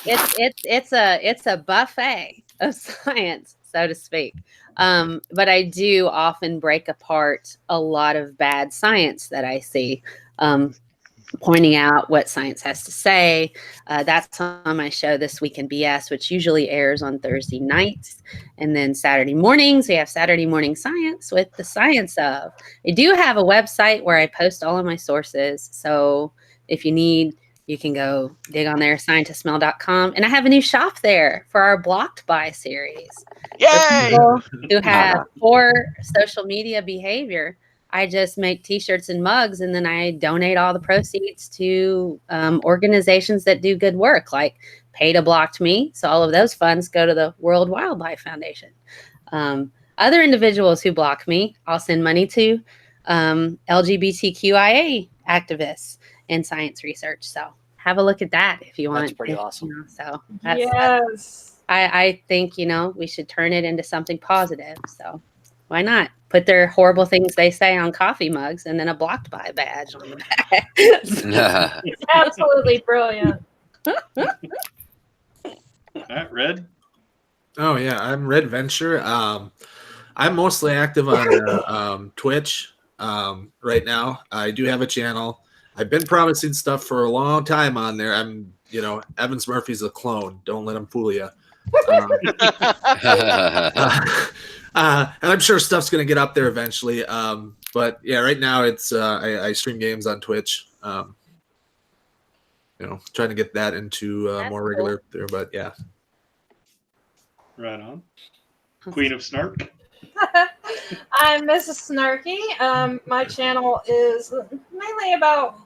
it's a buffet of science, so to speak. But I do often break apart a lot of bad science that I see. Pointing out what science has to say. That's on my show, This Week in BS, which usually airs on Thursday nights. And then Saturday mornings, we have Saturday Morning Science with the Science of. I do have a website where I post all of my sources. So if you need, you can go dig on there, scientistmail.com. And I have a new shop there for our Blocked By series. Yay! For people who have poor social media behavior. I just make t-shirts and mugs, and then I donate all the proceeds to organizations that do good work, like Pay to Blocked Me. So all of those funds go to the World Wildlife Foundation. Other individuals who block me, I'll send money to LGBTQIA activists and science research. So have a look at that if you want. That's pretty awesome. So I think, we should turn it into something positive. So why not? Put their horrible things they say on coffee mugs and then a Blocked By badge on the back. It's absolutely brilliant. All right, Red. Oh yeah, I'm Red Venture. I'm mostly active on Twitch right now. I do have a channel. I've been promising stuff for a long time on there. I'm, Evans Murphy's a clone. Don't let him fool you. And I'm sure stuff's going to get up there eventually. But yeah, right now it's I stream games on Twitch. Trying to get that into more regular there. But yeah. Right on. Queen of Snark. I'm Mrs. Snarky. My channel is mainly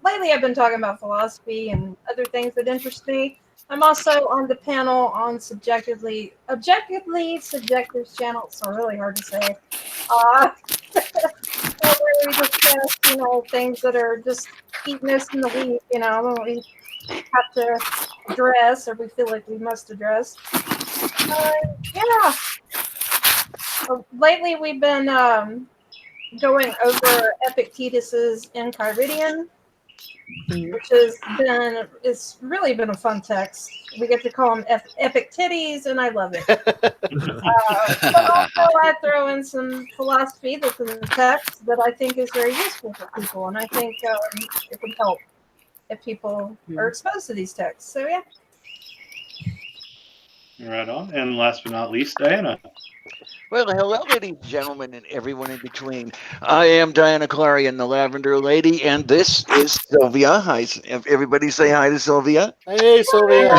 lately I've been talking about philosophy and other things that interest me. I'm also on the panel on Objectively Subjective's channel. It's so really hard to say. Where we discuss, things that are just eating us in the week, when we have to address or we feel like we must address. Lately we've been going over Epictetus's Enchiridion. which it's really been a fun text. We get to call them epic titties, and I love it. But also I throw in some philosophy that's in the text that I think is very useful for people, and I think it would help if people are exposed to these texts. So yeah. Right on. And last but not least, Diana. Well, hello, ladies and gentlemen, and everyone in between. I am Diana Clarion, the Lavender Lady, and this is Sylvia. Hi, everybody say hi to Sylvia. Hey, Sylvia.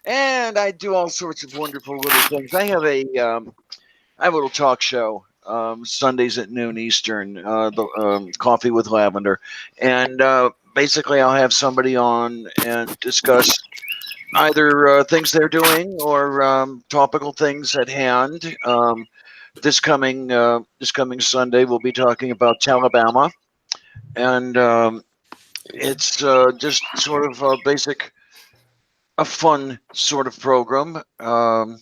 And I do all sorts of wonderful little things. I have a little talk show Sundays at noon Eastern, Coffee with Lavender, and basically I'll have somebody on and discuss either things they're doing or topical things at hand. This coming Sunday, we'll be talking about Alabama, and it's just sort of a fun sort of program, and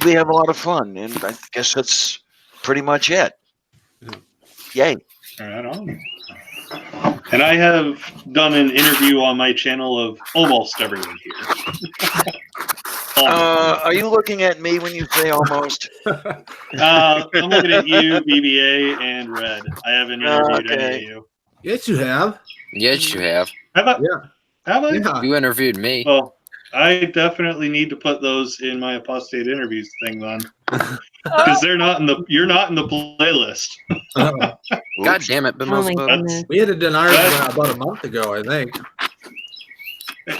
we have a lot of fun. And I guess that's pretty much it. Yay! Right on. And I have done an interview on my channel of almost everyone here. Are you looking at me when you say almost? I'm looking at you, BBA, and Red. I haven't interviewed any of you. Yes, you have. Yes, you have. Have I? Yeah. Have I? Yeah. You interviewed me. Well, I definitely need to put those in my apostate interviews thing then, because you're not in the playlist. God damn it, Oh my BMillzebub. goodness. We had done ours about a month ago, I think.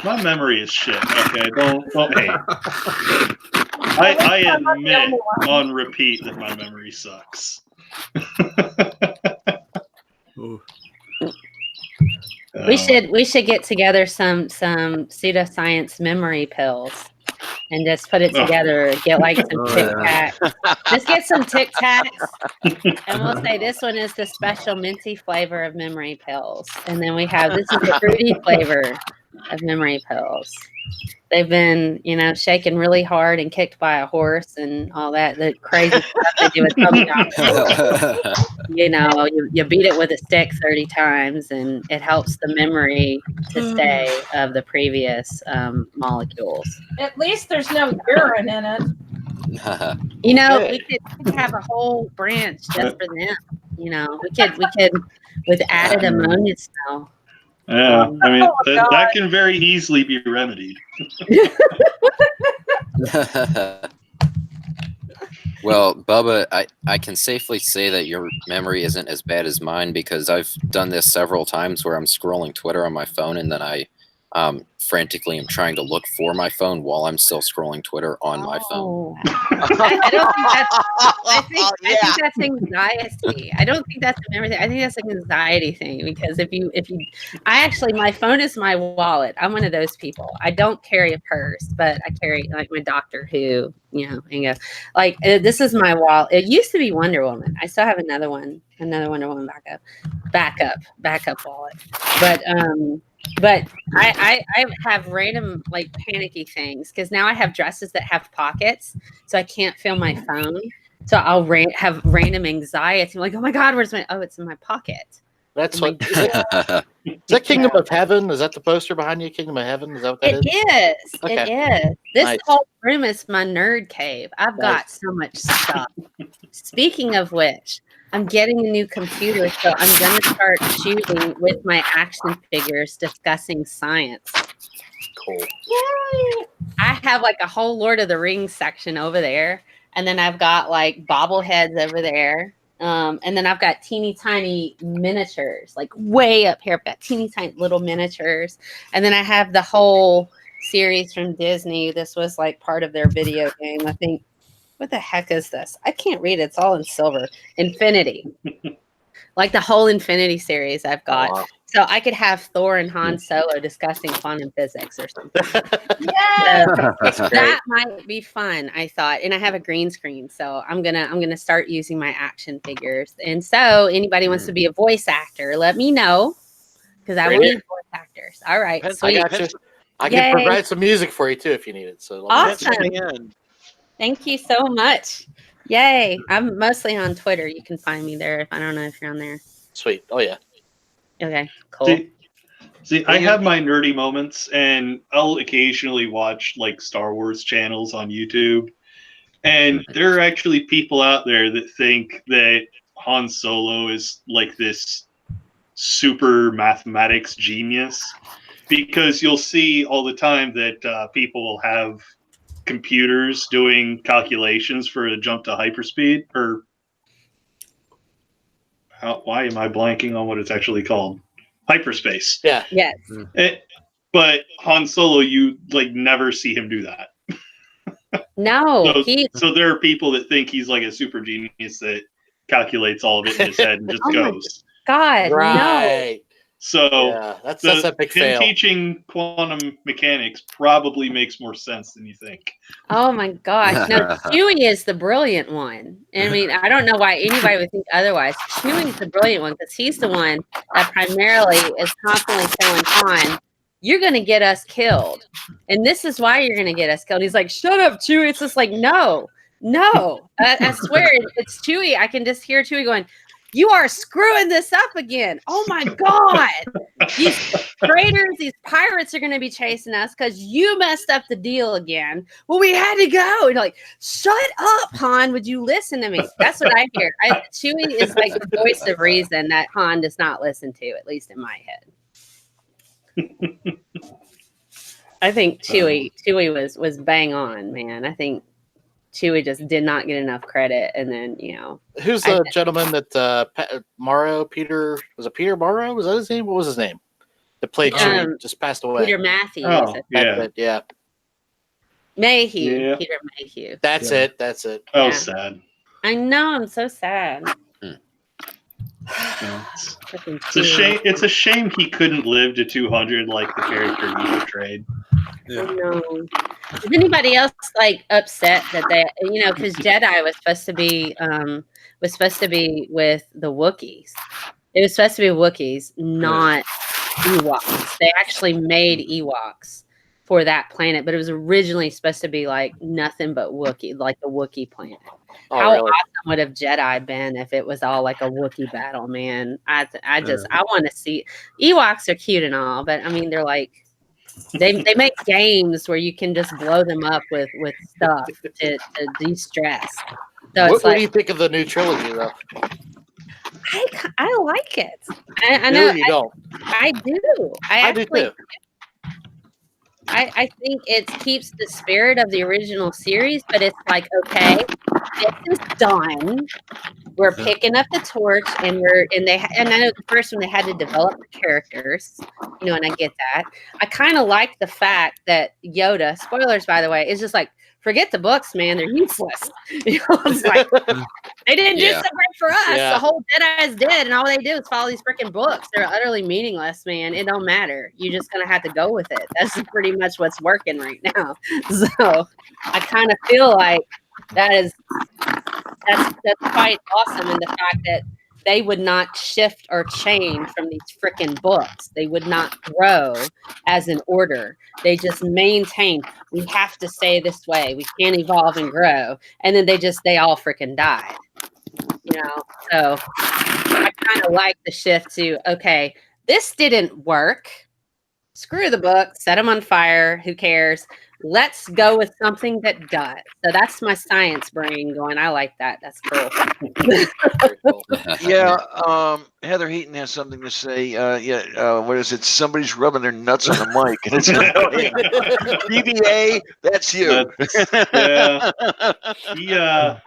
My memory is shit. Okay, don't hate. I admit on repeat that my memory sucks. We should get together some pseudoscience memory pills and just put it together. Get like some Tic Tacs. Just get some Tic Tacs, and we'll say this one is the special minty flavor of memory pills, and then we have this is the fruity flavor of memory pills. They've been, shaken really hard and kicked by a horse and all that. The crazy stuff they do with pumpkin. You beat it with a stick 30 times, and it helps the memory to stay of the previous molecules. At least there's no urine in it. We could have a whole branch just for them. We could with added ammonia smell. Yeah, I mean that can very easily be remedied. Well, Bubba, I can safely say that your memory isn't as bad as mine, because I've done this several times where I'm scrolling Twitter on my phone and then I frantically am trying to look for my phone while I'm still scrolling Twitter on my phone. I don't think that's. I think that's anxiety. I don't think that's a memory thing. I think that's an anxiety thing, because my phone is my wallet. I'm one of those people. I don't carry a purse, but I carry like my Doctor Who, this is my wallet. It used to be Wonder Woman. I still have another Wonder Woman backup wallet, but I have random panicky things, because now I have dresses that have pockets, so I can't feel my phone. So I'll have random anxiety. I'm like, oh my God, it's in my pocket. That's what. Is that Kingdom of Heaven? Is that the poster behind you? Kingdom of Heaven? Is that what that is? It is. Okay. It is. This Nice. whole room is my nerd cave. I've got so much stuff. Speaking of which, I'm getting a new computer, so I'm going to start shooting with my action figures discussing science. Cool. Yay! I have a whole Lord of the Rings section over there, and then I've got bobbleheads over there, and then I've got teeny tiny miniatures, way up here. I've got teeny tiny little miniatures, and then I have the whole series from Disney. This was part of their video game, I think. What the heck is this? I can't read it. It's all in silver. Infinity. The whole Infinity series I've got. Oh, wow. So I could have Thor and Han Solo discussing quantum physics or something. Yeah. That might be fun, I thought. And I have a green screen, so I'm gonna start using my action figures. And so anybody wants to be a voice actor, let me know, because I will need voice actors. All right. I got you. I can provide some music for you too if you need it. So awesome. Thank you so much. Yay. I'm mostly on Twitter. You can find me there. I don't know if you're on there. Sweet. Oh, yeah. Okay, cool. See, I have my nerdy moments, and I'll occasionally watch like Star Wars channels on YouTube. And there are actually people out there that think that Han Solo is like this super mathematics genius, because you'll see all the time that people will have computers doing calculations for a jump to hyperspeed, or why am I blanking on what it's actually called? Hyperspace. Yeah. Yes. But Han Solo, you like never see him do that. No, So there are people that think he's like a super genius that calculates all of it in his head and just goes. God, no. Right. So Yeah, that's a big him fail. teaching quantum mechanics probably makes more sense than you think. Oh my gosh. No, Chewie is the brilliant one. I mean, I don't know why anybody would think otherwise. Chewie's the brilliant one because he's the one that primarily is constantly telling Han, you're going to get us killed. And this is why you're going to get us killed. He's like, shut up, Chewie. It's just like, no. I swear it's Chewie. I can just hear Chewie going, you are screwing this up again. Oh my God. These traitors, these pirates are going to be chasing us because you messed up the deal again. Well, we had to go. And like, shut up, Han. Would you listen to me? That's what I hear. Chewie is like the voice of reason that Han does not listen to, at least in my head. I think Chewie was bang on, man. I think Chewie just did not get enough credit, and then who's the gentleman that Peter Morrow? Was that his name? What was his name? That played Chewie, just passed away. Peter Matthews. Oh, yeah. Mayhew. Yeah. Peter Mayhew. That's it. That's it. Oh, Yeah. sad. I know. I'm so sad. It's a shame. It's a shame he couldn't live to 200 like the character he portrayed. I know. Is anybody else like upset that they, because Jedi was supposed to be with the Wookiees. It was supposed to be Wookiees, not Ewoks. They actually made Ewoks for that planet, but it was originally supposed to be like nothing but Wookiee, like the Wookiee planet. Oh, How really? awesome would have Jedi been if it was all like a Wookiee battle, man? I want to see. Ewoks are cute and all, but I mean, they're like, they make games where you can just blow them up with stuff to de-stress. So What do you think of the new trilogy, though? I like it. I know you don't. I do. I do too. I think it keeps the spirit of the original series, but it's like, okay, this is done. We're picking up the torch, and I know the first one they had to develop the characters, and I get that. I kind of like the fact that Yoda, spoilers by the way, is just like, forget the books, man, they're useless. It's like they didn't do so great for us. Yeah. The whole Jedi is dead, and all they do is follow these freaking books. They're utterly meaningless, man. It don't matter. You're just gonna have to go with it. That's pretty much what's working right now. So I kind of feel like that's quite awesome in the fact that they would not shift or change from these freaking books. They would not grow as an order. They just maintain, we have to stay this way. We can't evolve and grow. And then they all freaking died. So I kind of like the shift to, okay, this didn't work. Screw the book, set them on fire. Who cares? Let's go with something that does. So that's my science brain going. I like that. That's cool. Very cool. Yeah, Heather Heaton has something to say. What is it? Somebody's rubbing their nuts on the mic. And it's BBA, that's you. Yeah.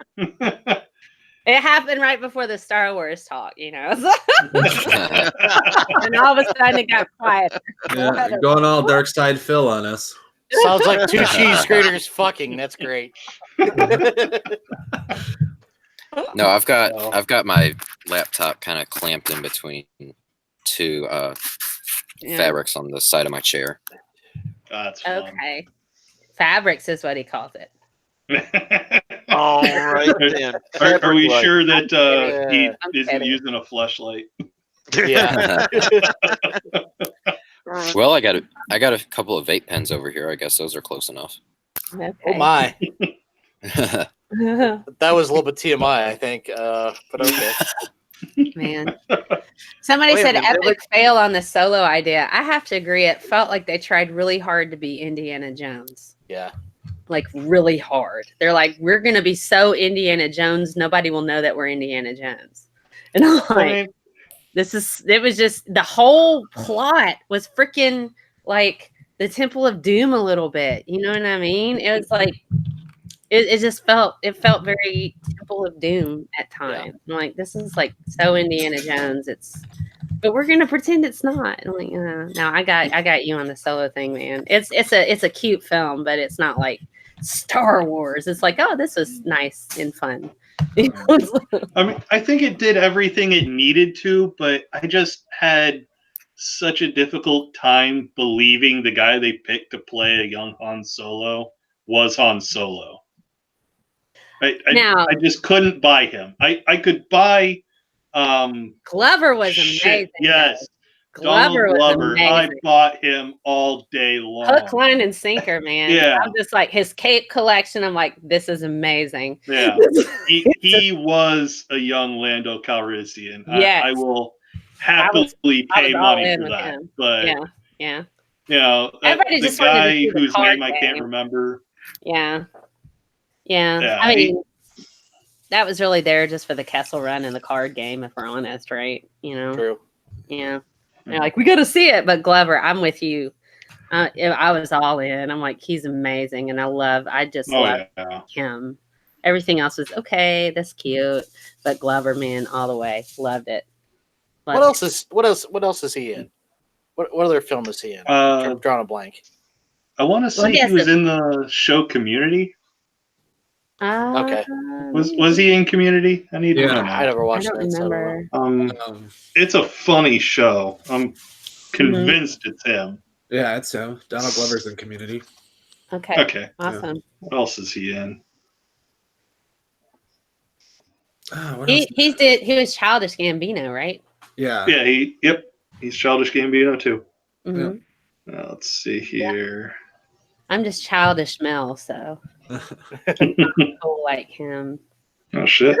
It happened right before the Star Wars talk, and all of a sudden it got quiet. Yeah, going all dark side Phil on us. Sounds like two cheese graters fucking. That's great. No, I've got my laptop kind of clamped in between two fabrics on the side of my chair. That's fun. Okay. Fabrics is what he calls it. All right then. Are we sure that he isn't kidding. using a fleshlight? Yeah. Well, I got a couple of vape pens over here. I guess those are close enough. Okay. Oh my. That was a little bit TMI, I think. But okay. Man. Somebody Wait a said minute, they epic fail on the Solo idea. I have to agree. It felt like they tried really hard to be Indiana Jones. Yeah. Like really hard. They're like, we're going to be so Indiana Jones, nobody will know that we're Indiana Jones. And I'm like, it was just, the whole plot was freaking like the Temple of Doom a little bit. You know what I mean? It was like, it just felt very Temple of Doom at times. I'm like, this is like so Indiana Jones. But we're gonna pretend it's not. I'm like, no, I got you on the Solo thing, man. It's a cute film, but it's not like Star Wars. It's like, oh, this was nice and fun. I mean, I think it did everything it needed to, but I just had such a difficult time believing the guy they picked to play a young Han Solo was Han Solo. I just couldn't buy him. I could buy Glover was amazing. Yes. Glover was amazing. I bought him all day long. Hook, line, and sinker, man. Yeah. I'm just like his cape collection. I'm like, this is amazing. Yeah. he was a young Lando Calrissian. Yes. I will happily pay money for that. Him. But yeah. You know, everybody the just wanted guy to see the whose card name I can't remember. Yeah. I mean, that was really there just for the Kessel Run and the card game, if we're honest, right? You know. True. Yeah. They're like, we got to see it, but Glover, I'm with you. I was all in. I'm like, he's amazing, and I just love him. Everything else was okay. That's cute, but Glover, man, all the way, loved it. What else is he in? What other film is he in? I'm drawing a blank. I want to say he was in the show Community. Okay. Was he in Community? I need to know. I never watched that. Remember. It's a funny show. I'm convinced it's him. Yeah, it's him. Donald Glover's in Community. Okay. Awesome. What else is he in? He was Childish Gambino, right? Yeah. Yeah. He's Childish Gambino too. Mm-hmm. Let's see here. I'm just Childish Mel, so I'm cool like him. Oh shit!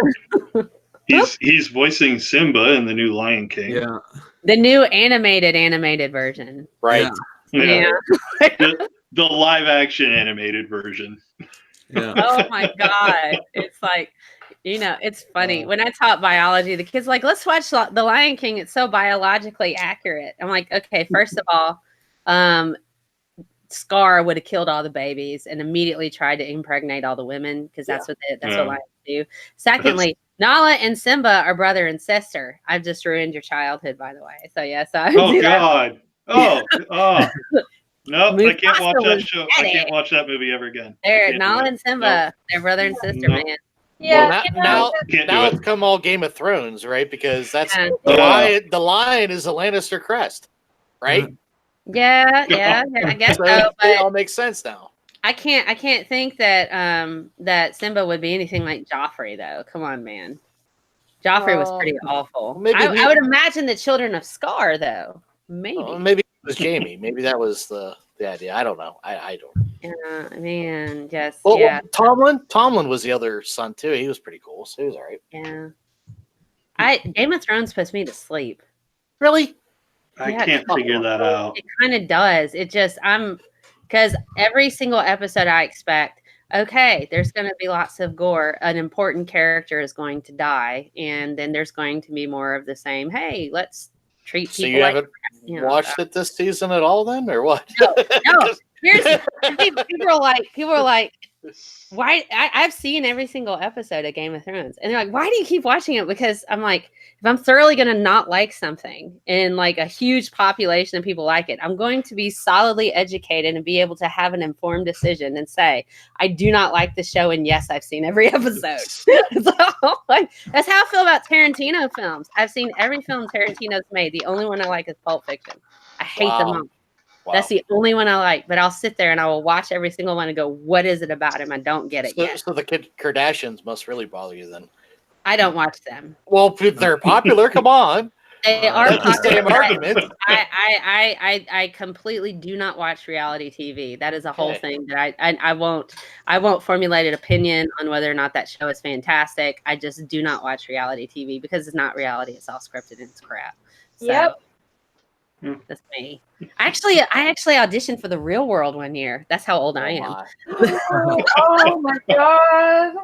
he's voicing Simba in the new Lion King. Yeah. The new animated version. Right. Yeah. the live action animated version. Yeah. Oh my god! It's like, it's funny. When I taught biology, the kids were like, let's watch The Lion King. It's so biologically accurate. I'm like, okay, first of all, Scar would have killed all the babies and immediately tried to impregnate all the women because that's what lions do. Secondly, Nala and Simba are brother and sister. I've just ruined your childhood, by the way. So yes, oh god. Nope, I can't watch that show. I Dead. can't watch that movie ever again. Nala and Simba, they're brother and sister, man. Yeah. Well, now it's come all Game of Thrones, right? Because that's the lion is a Lannister crest, right? Yeah, I guess so. It But all makes sense now. I can't think that that Simba would be anything like Joffrey, though. Come on, man. Joffrey was pretty awful. I would imagine the children of Scar, though. Maybe it was Jamie. Maybe that was the idea. I don't know. I don't. Yeah, I mean, just well, Tomlin was the other son too. He was pretty cool, so he was all right. Yeah. Game of Thrones puts me to sleep. Really? I can't figure that out. It kind of does. It just because every single episode I expect, okay, there's going to be lots of gore. An important character is going to die, and then there's going to be more of the same. Hey, let's treat people. So you haven't watched it this season at all, then, or what? No. People are like, why? I've seen every single episode of Game of Thrones, and they're like, why do you keep watching it? Because I'm like, if I'm thoroughly going to not like something and like a huge population of people like it, I'm going to be solidly educated and be able to have an informed decision and say, I do not like the show. And yes, I've seen every episode. That's how I feel about Tarantino films. I've seen every film Tarantino's made. The only one I like is Pulp Fiction. I hate them all. Wow. That's the only one I like, but I'll sit there and I will watch every single one and go, what is it about him? I don't get it yet. So the Kardashians must really bother you then. I don't watch them. Well, they're popular. Come on. They are That's the same popular. argument. I completely do not watch reality TV. That is a whole Okay. thing that I won't formulate an opinion on whether or not that show is fantastic. I just do not watch reality TV because it's not reality. It's all scripted and it's crap. So Yep. that's me. I actually auditioned for the Real World one year. That's how old I am. My. Oh my god.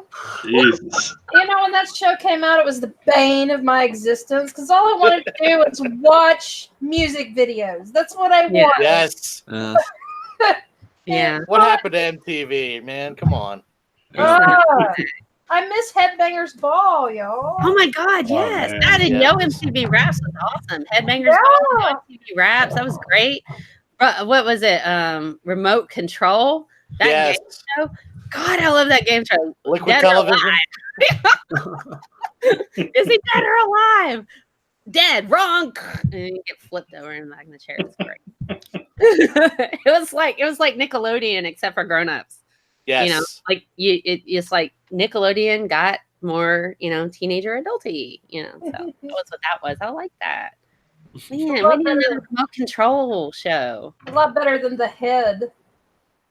Jesus. You know, when that show came out, it was the bane of my existence because all I wanted to do was watch music videos. That's what I Yeah. wanted. Yes. Yeah. What happened to MTV, man? Come on. I miss Headbangers Ball, y'all. Oh my God, Oh, yes. man. I didn't Yeah. know MTV Raps was awesome. Headbangers Ball, MTV Raps, that was great. What was it? Remote Control? That Yes. game show? God, I love that game show. Liquid Dead or television. Is he dead or alive? Dead, wrong. And you get flipped over in the chair. It's great. it was like Nickelodeon except for grown-ups. Yes. You know, like it's like Nickelodeon got more, teenager adulty, so that's what that was. I like that. Man, we need another remote control show. A lot better than The Head.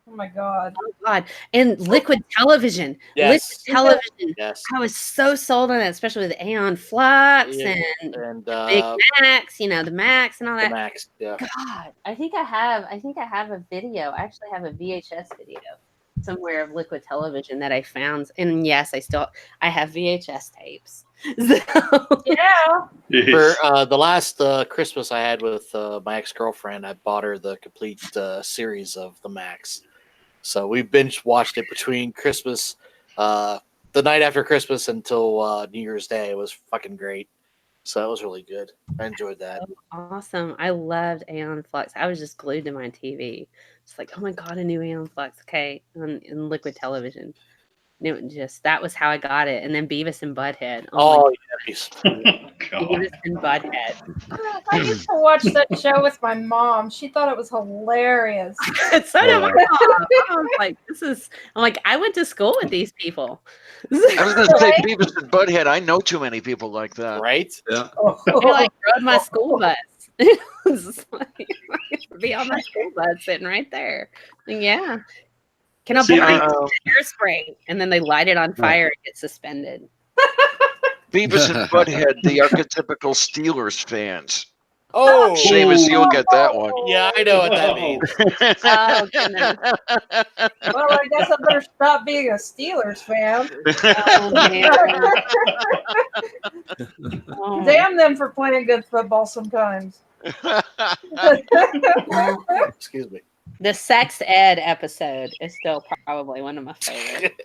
Oh my god. Oh god. And Liquid Television. Yes. Liquid Television. Yes. I was so sold on it, especially with Aeon Flux and Big Max, the Max and all that. The Max, yeah. God, I think I have a video. I actually have a VHS video somewhere of Liquid Television that I found. And yes, I have VHS tapes. So. Yeah. For the last Christmas I had with my ex-girlfriend, I bought her the complete series of the Max. So we binge watched it between Christmas, the night after Christmas until New Year's Day. It was fucking great. So it was really good. I enjoyed that. Awesome. I loved Aeon Flux. I was just glued to my TV. It's like, oh my God, a new Aeon Flux. Okay. In Liquid Television. That was how I got it. And then Beavis and Butthead. Yeah. Beavis and Butthead. I used to watch that show with my mom. She thought it was hilarious. So did my mom. I was like, I went to school with these people. I was going to say Beavis and Butthead. I know too many people like that. Right? Yeah. They rode my school bus. Be on my school bus sitting right there. Yeah. Can I borrow hairspray? And then they light it on fire and get suspended. Beavis and Butthead, the archetypical Steelers fans. Oh, Shame as you'll get that one. Yeah, I know what that means. Oh, goodness. Well, I guess I better stop being a Steelers fan. Oh, man. Damn them for playing good football sometimes. Excuse me. The sex ed episode is still probably one of my favorites.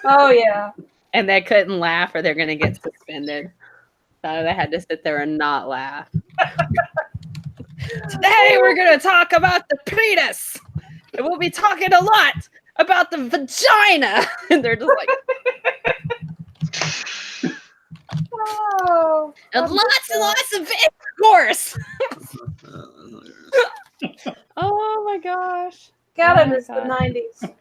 Oh, yeah. And they couldn't laugh or they're going to get suspended. So they had to sit there and not laugh. Today we're going to talk about the penis. And we'll be talking a lot about the vagina. And they're just like... Oh, and lots of intercourse. Oh my gosh. God, Oh I my miss the God. 90s.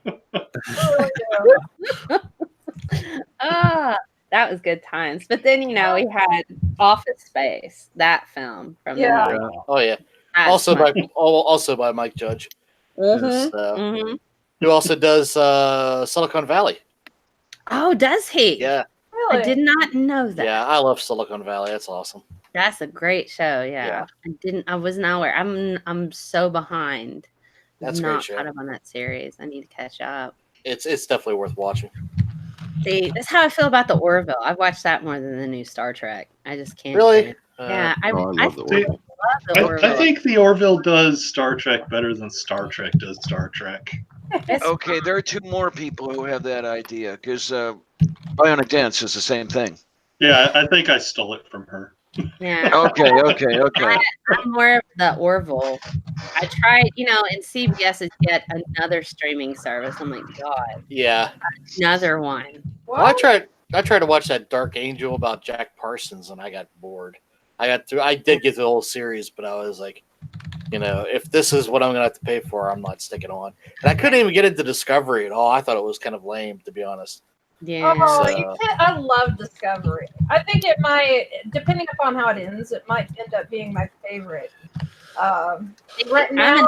That was good times. But then, we had Office Space, that film from the 90s. Oh yeah. That's Also by Mike Judge. Mhm, Yes, who also does Silicon Valley. Oh, does he? Yeah. Really? I did not know that. Yeah, I love Silicon Valley. That's awesome. That's a great show. Yeah. Yeah. I was not aware. I'm so behind. That's a great not show. caught up on that series. I need to catch up. It's definitely worth watching. See, that's how I feel about the Orville. I've watched that more than the new Star Trek. I just can't. Really? Yeah, I love the love Orville. the Orville. I think the Orville does Star Trek better than Star Trek does Star Trek. Okay, there are two more people who have that idea because Bionic Dance is the same thing. Yeah, I think I stole it from her. Yeah. Okay. I'm more of the Orville. I tried, and CBS is yet another streaming service. I'm like, God, Yeah. another one. What? Well, I tried to watch that Dark Angel about Jack Parsons and I got bored. I did get the whole series, but I was like, if this is what I'm gonna have to pay for, I'm not sticking on. And I couldn't even get into Discovery at all. I thought it was kind of lame, to be honest. Yeah. Oh, you can't. I love Discovery. I think it might, depending upon how it ends, it might end up being my favorite. Right now,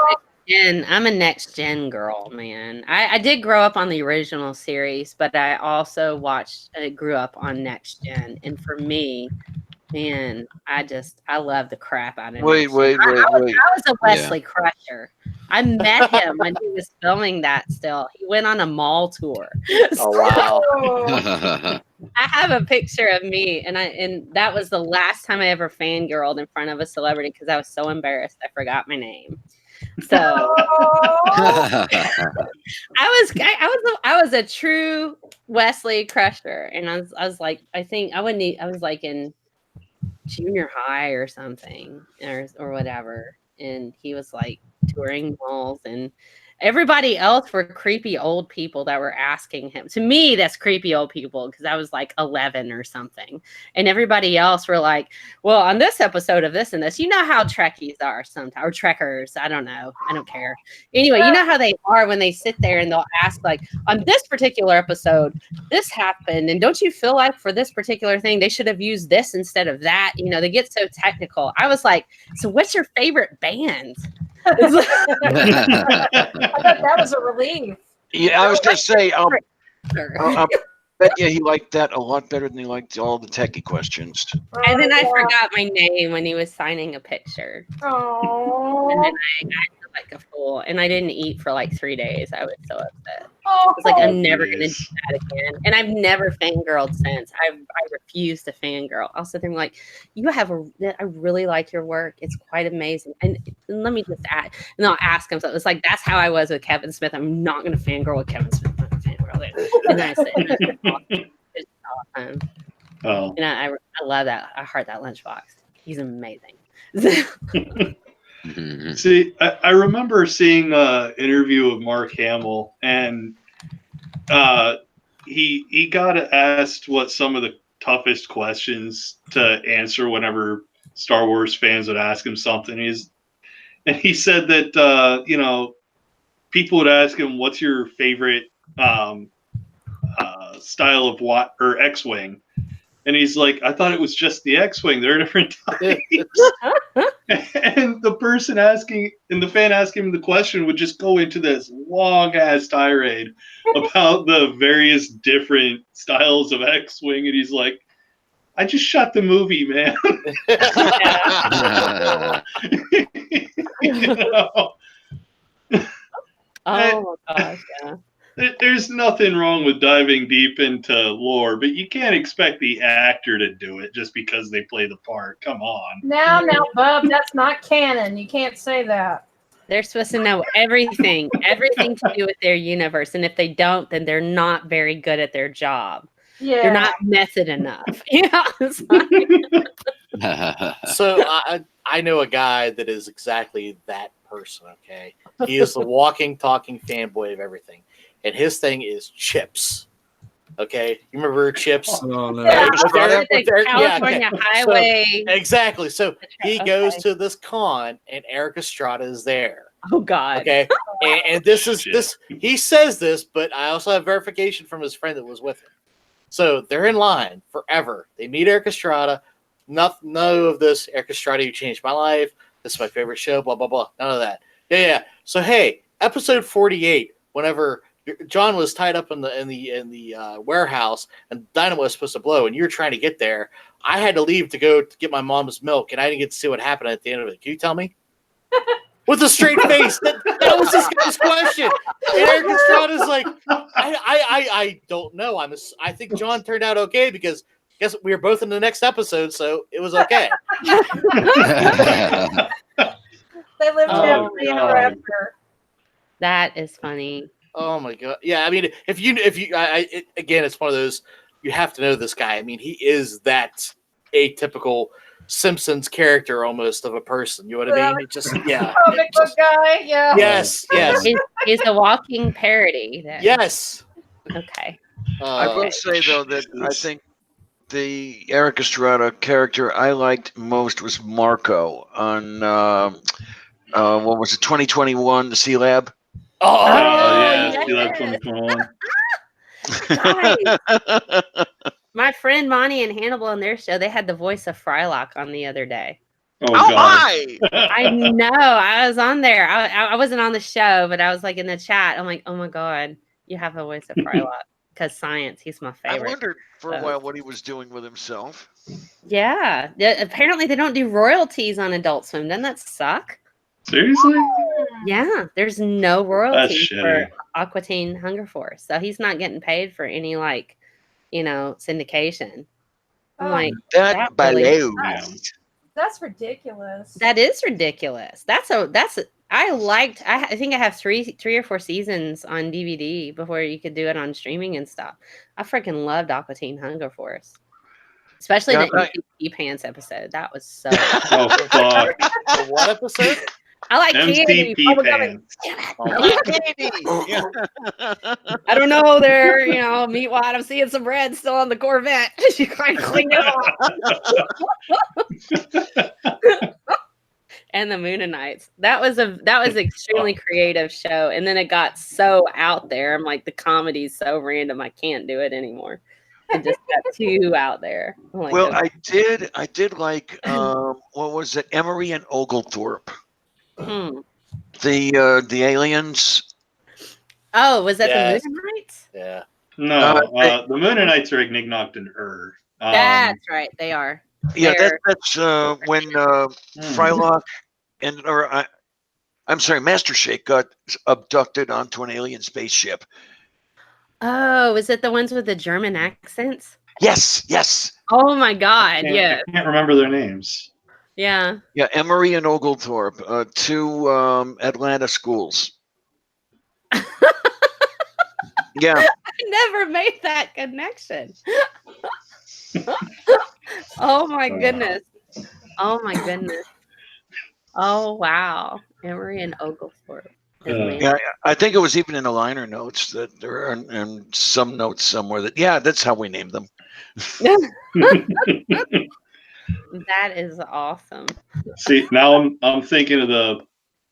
I'm a next gen girl, man. I did grow up on the original series, but I also grew up on next gen. And for me, man, I love the crap out of Wait, next gen. wait, wait, wait. I was a Wesley Crusher. I met him when he was filming that still. He went on a mall tour. Oh wow. oh, I have a picture of me, and that was the last time I ever fangirled in front of a celebrity because I was so embarrassed I forgot my name. So I was a true Wesley Crusher, and I was like, I was like in junior high or something or whatever, and he was like touring malls, and everybody else were creepy old people that were asking him. To me, that's creepy old people because I was like 11 or something, and everybody else were like, well, on this episode of this and this, you know how Trekkies are sometimes, or Trekkers, I don't know, I don't care. Anyway, you know how they are when they sit there and they'll ask like, on this particular episode this happened, and don't you feel like for this particular thing they should have used this instead of that? You know, they get so technical. I was like, so what's your favorite band? I bet that was a relief. Yeah, I was gonna say, I bet you he liked that a lot better than he liked all the techie questions. And then I forgot my name when he was signing a picture. Oh, And then I acted like a fool, and I didn't eat for like 3 days. I was so upset. oh, I was like, I'm never going to do that again. And I've never fangirled since. I refuse to fangirl. I'll sit there and be like, I really like your work. It's quite amazing. And let me just add, and I'll ask him. So it's like, that's how I was with Kevin Smith. I'm not going to fangirl with Kevin Smith. I'm not gonna fangirl it. And then I said, it's awesome. Oh. And I love that. I heart that lunchbox. He's amazing. See, I remember seeing an interview of Mark Hamill, and he got asked what some of the toughest questions to answer whenever Star Wars fans would ask him something. He said that people would ask him, "What's your favorite style of X-wing?" And he's like, I thought it was just the X-wing. There are different types. And the fan asking him the question would just go into this long ass tirade about the various different styles of X-wing, and he's like, I just shot the movie, man. Oh my gosh, yeah. There's nothing wrong with diving deep into lore, but you can't expect the actor to do it just because they play the part. Come on. Now, Bub, that's not canon. You can't say that. They're supposed to know everything to do with their universe, and if they don't, then they're not very good at their job. Yeah. They're not method enough. Yeah. So I know a guy that is exactly that person. Okay, he is the walking, talking fanboy of everything. And his thing is chips. Okay, you remember chips? Oh, no. Yeah. California highway. So, exactly. So he goes to this con, and Eric Estrada is there. Oh God. Okay, and this is this. He says this, but I also have verification from his friend that was with him. So they're in line forever. They meet Eric Estrada. None of this. Eric Estrada, you changed my life. This is my favorite show. Blah blah blah. None of that. Yeah. So hey, episode 48. Whenever John was tied up in the warehouse, and dynamite was supposed to blow, and you were trying to get there. I had to leave to go to get my mom's milk, and I didn't get to see what happened at the end of it. Can you tell me? With a straight face, that was this guy's question. And Eric Estrada's like, I don't know. I think John turned out okay because I guess we were both in the next episode, so it was okay. They lived happily ever after. That is funny. Oh my god! Yeah, I mean, if you, again, it's one of those you have to know this guy. I mean, he is that atypical Simpsons character almost of a person. You know what I mean? It just comic book guy. Yeah. Yes. He's a walking parody. Then. Yes. Okay. I will say though that I think the Eric Estrada character I liked most was Marco on what was it, 2021, the C Lab. Oh, yeah, yes. see that 2021. Guys, my friend Monty and Hannibal on their show, they had the voice of Frylock on the other day. Oh, Oh God. my! I know. I was on there. I wasn't on the show, but I was like in the chat. I'm like, oh my God, you have a voice of Frylock. Because science, he's my I favorite. wondered for a while what he was doing with himself. Yeah. Apparently, they don't do royalties on Adult Swim. Doesn't that suck? Seriously? Yeah. There's no That's royalties for shitty. Aqua Teen Hunger Force. So he's not getting paid for any, like, syndication. I'm like, That really balloons. That's ridiculous. that is ridiculous. I think I have three or four seasons on DVD before you could do it on streaming and stuff. I freaking loved Aqua Teen Hunger Force. Especially Yeah, the MC Pants episode. That was so Oh, fuck. The what episode? I like candy. MCP Bubblegum pants. I don't know there, meat wad. I'm seeing some bread still on the Corvette. You can't clean it off. And the Moonanites. That was extremely creative show. And then it got so out there. I'm like, the comedy's so random. I can't do it anymore. It just got too out there. I'm like, Well, okay. I did like what was it? Emery and Oglethorpe. The aliens. Oh, was that Yes. the Moonanites? Yeah. No, the Moonanites are Ignignok and Ur. That's right. They are. Yeah, They're- that's when Frylock and I'm sorry, Master Shake got abducted onto an alien spaceship. Oh, is it the ones with the German accents? Yes, yes. Oh my God. Yeah. I can't remember their names. Yeah. Yeah, Emery and Oglethorpe, two Atlanta schools. Yeah. I never made that connection. Oh my goodness. Oh my goodness. Oh wow. Emery and Oglethorpe. Yeah, I think it was even in the liner notes that there are and some notes somewhere that that's how we named them. That is awesome. See, now I'm thinking of the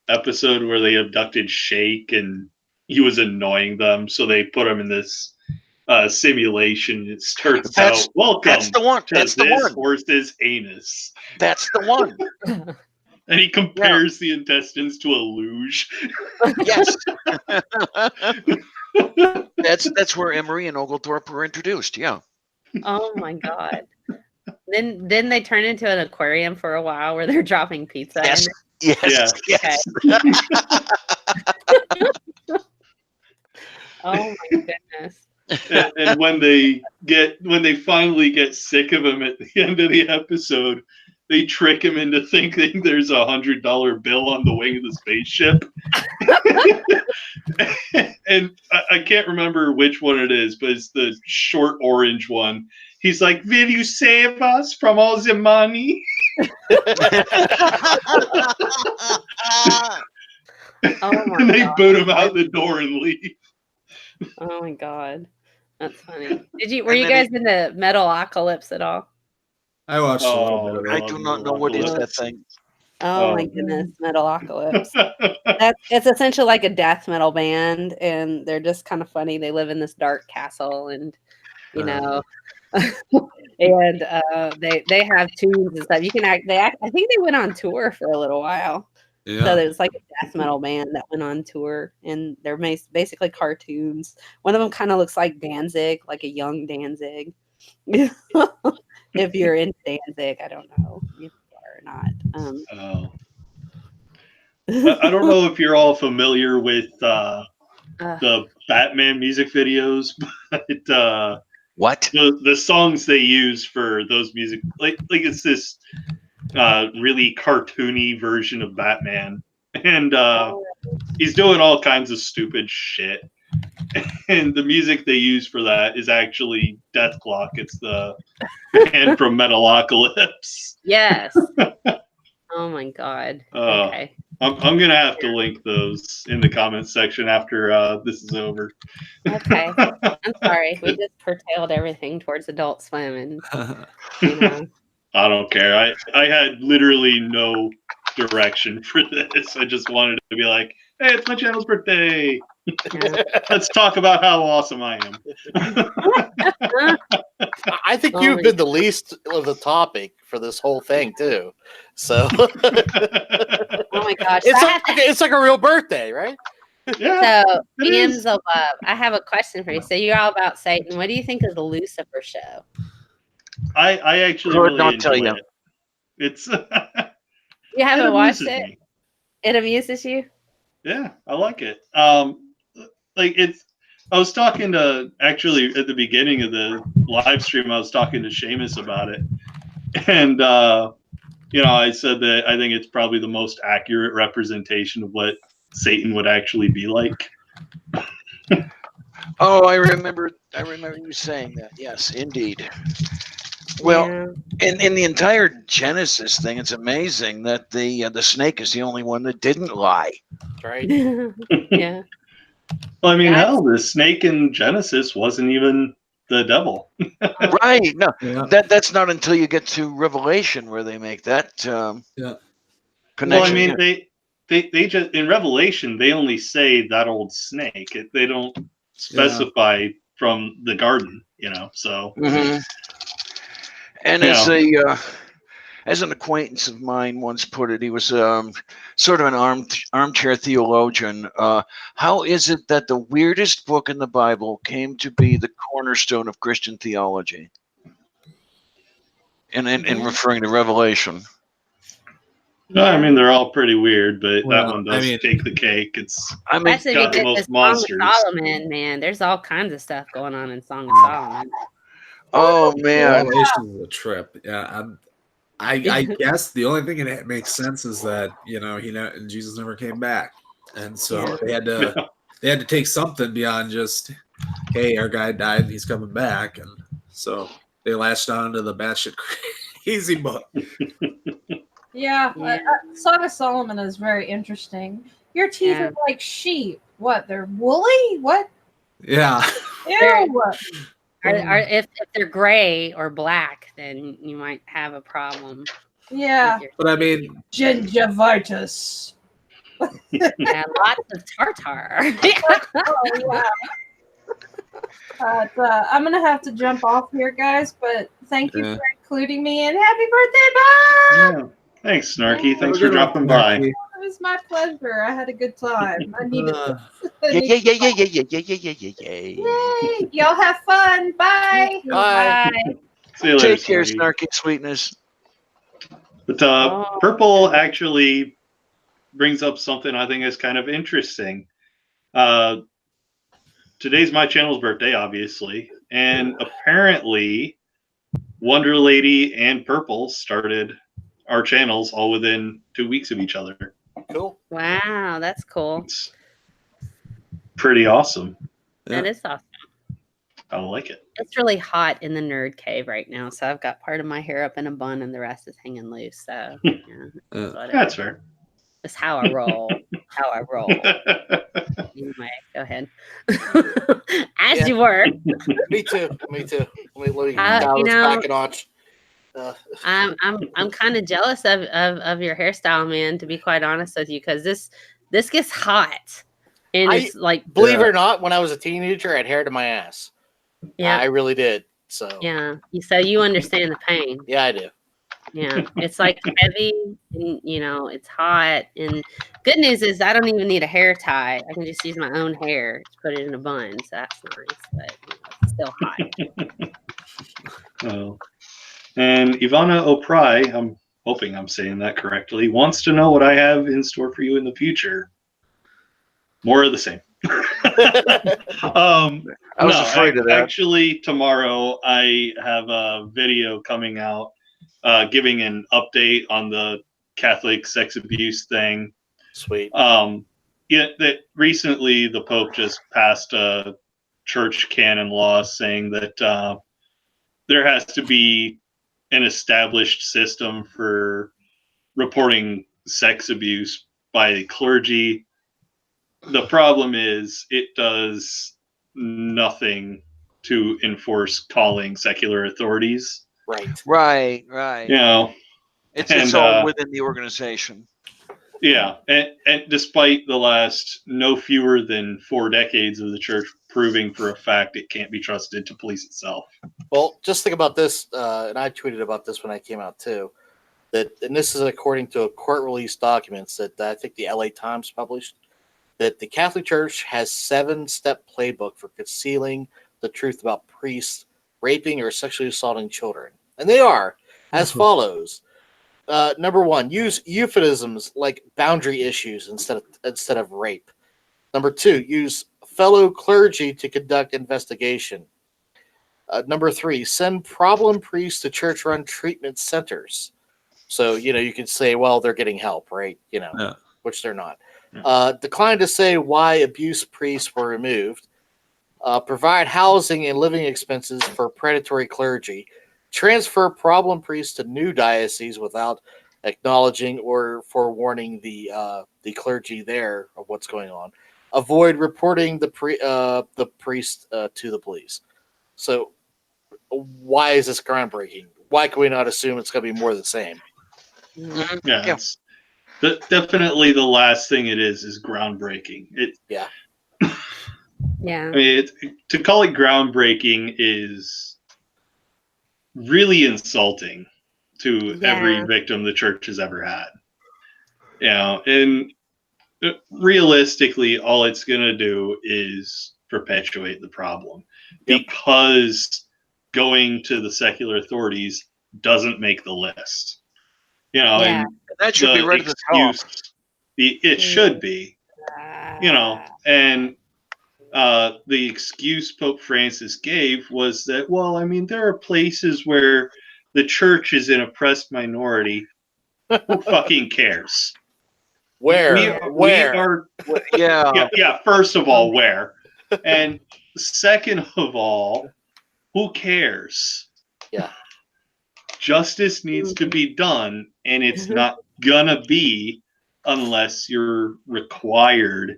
episode where they abducted Shake and he was annoying them, so they put him in this simulation. It starts out, welcome. That's the one. That's the one. Horse's anus. That's the one. And he compares the intestines to a luge. Yes. That's where Emery and Oglethorpe were introduced. Yeah. Oh my God. Then they turn into an aquarium for a while where they're dropping pizza. Yes. in it? Yes. Yeah. Yes. Oh my goodness. And when they finally get sick of him at the end of the episode, they trick him into thinking there's $100 bill on the wing of the spaceship. And I can't remember which one it is, but it's the short orange one. He's like, "Will you save us from all the money?" Oh my And they God. boot him out the door and leave. Oh my God. That's funny. Were you guys into Metalocalypse at all? I watched a little bit of it. I do not know what is that thing. Oh my goodness, Metalocalypse. It's essentially like a death metal band, and they're just kind of funny. They live in this dark castle, and and they have tunes and stuff. You can I think they went on tour for a little while. Yeah. So there's like a death metal band that went on tour, and they're basically cartoons. One of them kind of looks like Danzig, like a young Danzig. If you're in Danzig, I don't know if you are or not. I don't know if you're all familiar with the Batman music videos, but What? the songs they use for those music, like it's this really cartoony version of Batman, and he's doing all kinds of stupid shit. And the music they use for that is actually Death Clock. It's the band from Metalocalypse. Yes. Oh my God. Okay. I'm gonna have to link those in the comments section after this is over. Okay. I'm sorry. We just curtailed everything towards Adult Swim, and I don't care. I had literally no direction for this. I just wanted to be like, hey, it's my channel's birthday. Let's talk about how awesome I am. I think you've been the least of the topic for this whole thing too. So Oh my gosh. it's like a real birthday, right? Yeah. So, BMillzebub, I have a question for you. So, you're all about Satan. What do you think of the Lucifer show? I actually Could really not tell enjoy you. it. It's You haven't watched amuses it? me. It amuses you? Yeah, I like it. Like it's. I was talking to actually at the beginning of the live stream. I was talking to Seamus about it, and I said that I think it's probably the most accurate representation of what Satan would actually be like. Oh, I remember you saying that. Yes, indeed. Well, Yeah. in the entire Genesis thing, it's amazing that the snake is the only one that didn't lie. Right. Yeah. Well, I mean, hell, the snake in Genesis wasn't even the devil. Right. No, Yeah. that's not until you get to Revelation where they make that Well, connection. I mean, they just in Revelation they only say that old snake. They don't specify from the garden, So, Mhm. And as an acquaintance of mine once put it, he was sort of an armchair theologian. How is it that the weirdest book in the Bible came to be the cornerstone of Christian theology? In referring to Revelation. I mean, they're all pretty weird, but Well, that one does take the cake. It's Especially got the because most Song of monsters. Solomon, man. There's all kinds of stuff going on in Song of Solomon. Oh man, Revelation is a trip. Yeah, I guess the only thing that makes sense is that Jesus never came back, and so they had to take something beyond just, hey, our guy died and he's coming back, and so they latched on to the batshit crazy book. Yeah, Song of Solomon is very interesting. Your teeth are like sheep. What? They're woolly? What? Yeah. Ew. If they're gray or black, then you might have a problem. Yeah. But I mean, gingivitis. Yeah, lots of tartar. Oh, yeah. I'm gonna have to jump off here, guys. But thank you for including me, and happy birthday, Bob! Yeah. Thanks, Snarky. Thanks for dropping by. It was my pleasure. I had a good time. I needed Yeah. Yay! Y'all have fun. Bye. Bye. See you later, Take care, Snarky. Snarky Sweetness. But Purple actually brings up something I think is kind of interesting. Today's my channel's birthday, obviously, and apparently Wonder Lady and Purple started our channels all within 2 weeks of each other. Cool. Wow, that's cool. It's pretty awesome. That is awesome. I like it. It's really hot in the nerd cave right now, so I've got part of my hair up in a bun and the rest is hanging loose. So That's fair. That's how I roll. Anyway, go ahead. As you were. Me too. Let me you know, back a notch. I'm kind of jealous of your hairstyle, man. To be quite honest with you, because this gets hot, and it's like believe it or not, when I was a teenager, I had hair to my ass. Yeah, I really did. So so you understand the pain. Yeah, I do. Yeah, it's like heavy, and it's hot. And good news is I don't even need a hair tie. I can just use my own hair to put it in a bun. So that's nice, but it's still hot. Oh. And Ivana Opry, I'm hoping I'm saying that correctly, wants to know what I have in store for you in the future. More of the same. I was afraid of that. Actually, tomorrow I have a video coming out giving an update on the Catholic sex abuse thing. Sweet. That recently the Pope just passed a church canon law saying that there has to be an established system for reporting sex abuse by the clergy. The problem is it does nothing to enforce calling secular authorities. Right. You know, it's all within the organization. Yeah, and despite the last no fewer than 4 decades of the church proving for a fact it can't be trusted to police itself. Well, just think about this, and I tweeted about this when I came out too. And this is according to a court release documents that I think the LA Times published. That the Catholic Church has 7-step playbook for concealing the truth about priests raping or sexually assaulting children, and they are as follows. Number 1, use euphemisms like boundary issues instead of rape. Number 2, use fellow clergy to conduct investigation. Number 3, send problem priests to church-run treatment centers. So, you can say, well, they're getting help, right? Yeah. Which they're not. Decline to say why abuse priests were removed. Provide housing and living expenses for predatory clergy. Transfer problem priests to new dioceses without acknowledging or forewarning the clergy there of what's going on. Avoid reporting the priest to the police. So, why is this groundbreaking? Why can we not assume it's going to be more of the same? Yeah, it's definitely the last thing it is groundbreaking. Yeah. Yeah. I mean, to call it groundbreaking is really insulting to every victim the church has ever had. And realistically, all it's going to do is perpetuate the problem because going to the secular authorities doesn't make the list. And that should be right at the top. It should be, and the excuse Pope Francis gave was that, well, I mean, there are places where the church is an oppressed minority. Who fucking cares? Where? Yeah. First of all, where? And second of all, who cares? Yeah. Justice needs to be done, and it's not gonna be unless you're required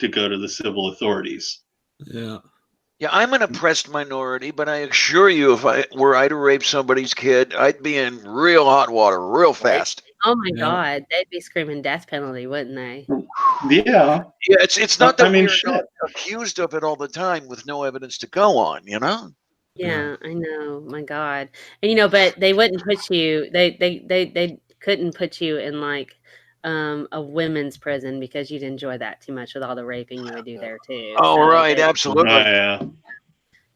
to go to the civil authorities. Yeah. Yeah, I'm an oppressed minority, but I assure you, if I were to rape somebody's kid, I'd be in real hot water real fast. Oh my God, they'd be screaming death penalty, wouldn't they? Yeah. Yeah, it's not that we're shit. accused of it all the time with no evidence to go on, Yeah, I know. My God. And but they wouldn't put you they couldn't put you in like a women's prison because you'd enjoy that too much with all the raping you would do there too. Oh, So right, absolutely.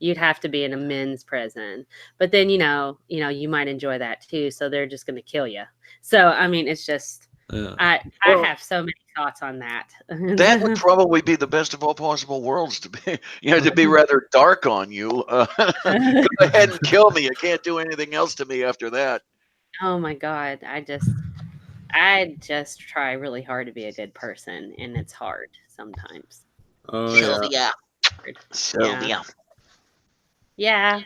you'd have to be in a men's prison. But then you might enjoy that too, so they're just going to kill you. So I mean, it's just I have so many thoughts on that. That would probably be the best of all possible worlds to be, to be rather dark on you. Go ahead and kill me. You can't do anything else to me after that. Oh my God. I just try really hard to be a good person, and it's hard sometimes. Oh, Sylvia. Sylvia. Yeah.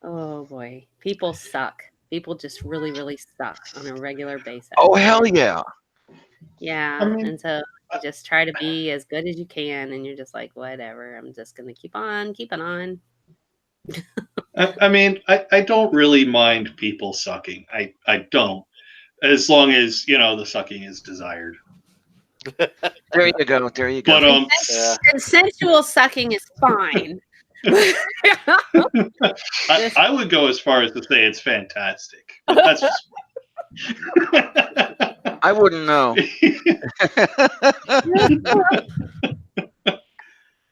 Oh boy. People suck. People just really, really suck on a regular basis. Oh, hell yeah. Yeah. And so you just try to be as good as you can, and you're just like, whatever. I'm just going to keep on keeping on. I mean, I don't really mind people sucking. I don't. As long as, the sucking is desired. There you go. But consensual sucking is fine. I would go as far as to say it's fantastic. But that's just... I wouldn't know.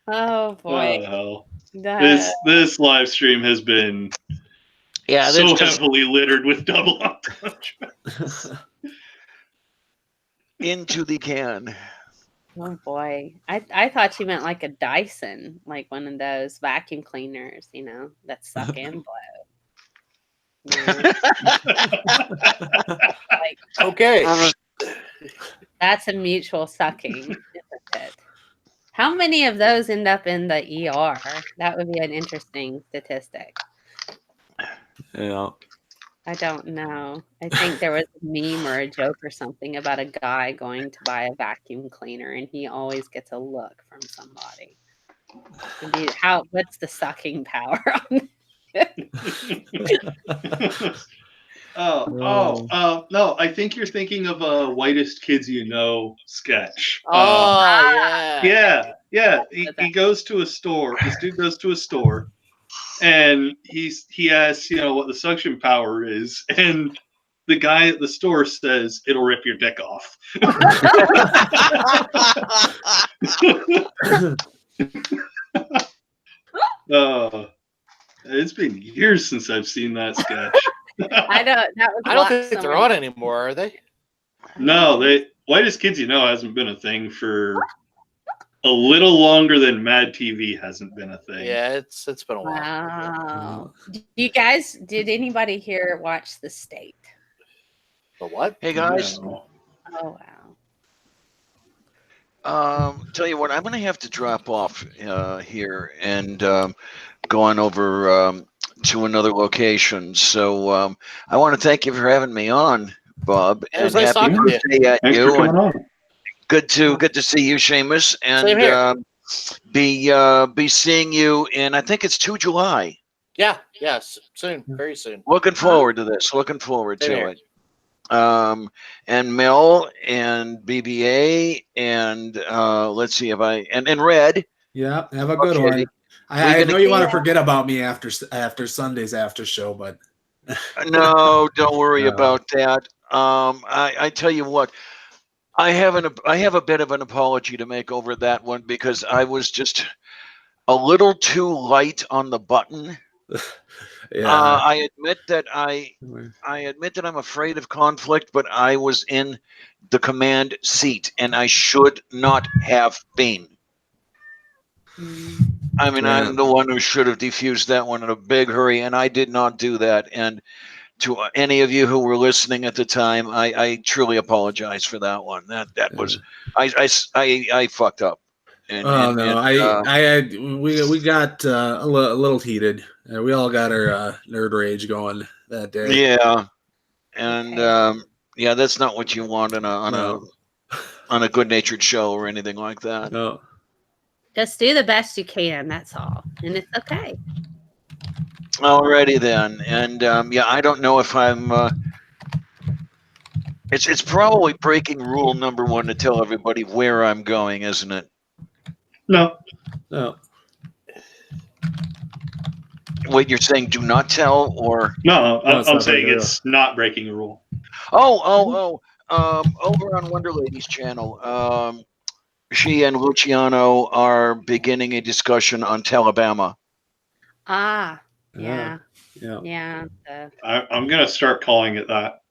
Oh boy. Oh, this live stream has been so heavily littered with double entendre. Into the can. Oh boy. I thought you meant like a Dyson, like one of those vacuum cleaners, that suck and blow. Like, okay. That's a mutual sucking, isn't it? How many of those end up in the ER? That would be an interesting statistic. Yeah. I don't know. I think there was a meme or a joke or something about a guy going to buy a vacuum cleaner, and he always gets a look from somebody. What's the sucking power on it? No, I think you're thinking of a Whitest Kids You Know sketch. Yeah. Yeah. He goes to a store. This dude goes to a store, and he asks, what the suction power is, and the guy at the store says it'll rip your dick off. It's been years since I've seen that sketch. I don't. That was I don't watched think they're somewhere. on anymore, are they? No, Whitest Kids You Know hasn't been a thing for a little longer than Mad TV hasn't been a thing. Yeah, it's been a while. Wow. Did anybody here watch The State? The what? Hey guys, No. Oh wow. tell you what, I'm going to have to drop off here and go on over to another location. So I want to thank you for having me on, Bob. It was And nice happy talking to you. birthday at Thanks for you. coming And on. good to see you, Seamus. Same here. And be seeing you in, I think it's 2 July. Yeah, soon, very soon. Looking forward to this. Looking forward Same to here. it. And Mel and BBA and let's see if and Red. Yeah, have a good Okay. one. I We're know gonna- you want to forget about me after Sunday's after show, but No, don't worry No. about that. I tell you what, I have a bit of an apology to make over that one because I was just a little too light on the button. yeah. I admit that I'm afraid of conflict, but I was in the command seat and I should not have been. I mean, Yeah. I'm the one who should have defused that one in a big hurry, and I did not do that. And to any of you who were listening at the time, I truly apologize for that one. That was I fucked up. And, Oh and- no, and, we got a little heated. We all got our nerd rage going that day. yeah, and yeah, that's not what you want on a good-natured show or anything like that. No. Just do the best you can. That's all, and it's okay. Alrighty then, and yeah, I don't know if I'm. It's probably breaking rule number 1 to tell everybody where I'm going, isn't it? No. Wait, you're saying do not tell, or No, No, it's I'm not saying breaking a it's not breaking a rule. over on Wonder Lady's channel, she and Luciano are beginning a discussion on Telebama. Ah, Yeah. yeah. I'm going to start calling it that.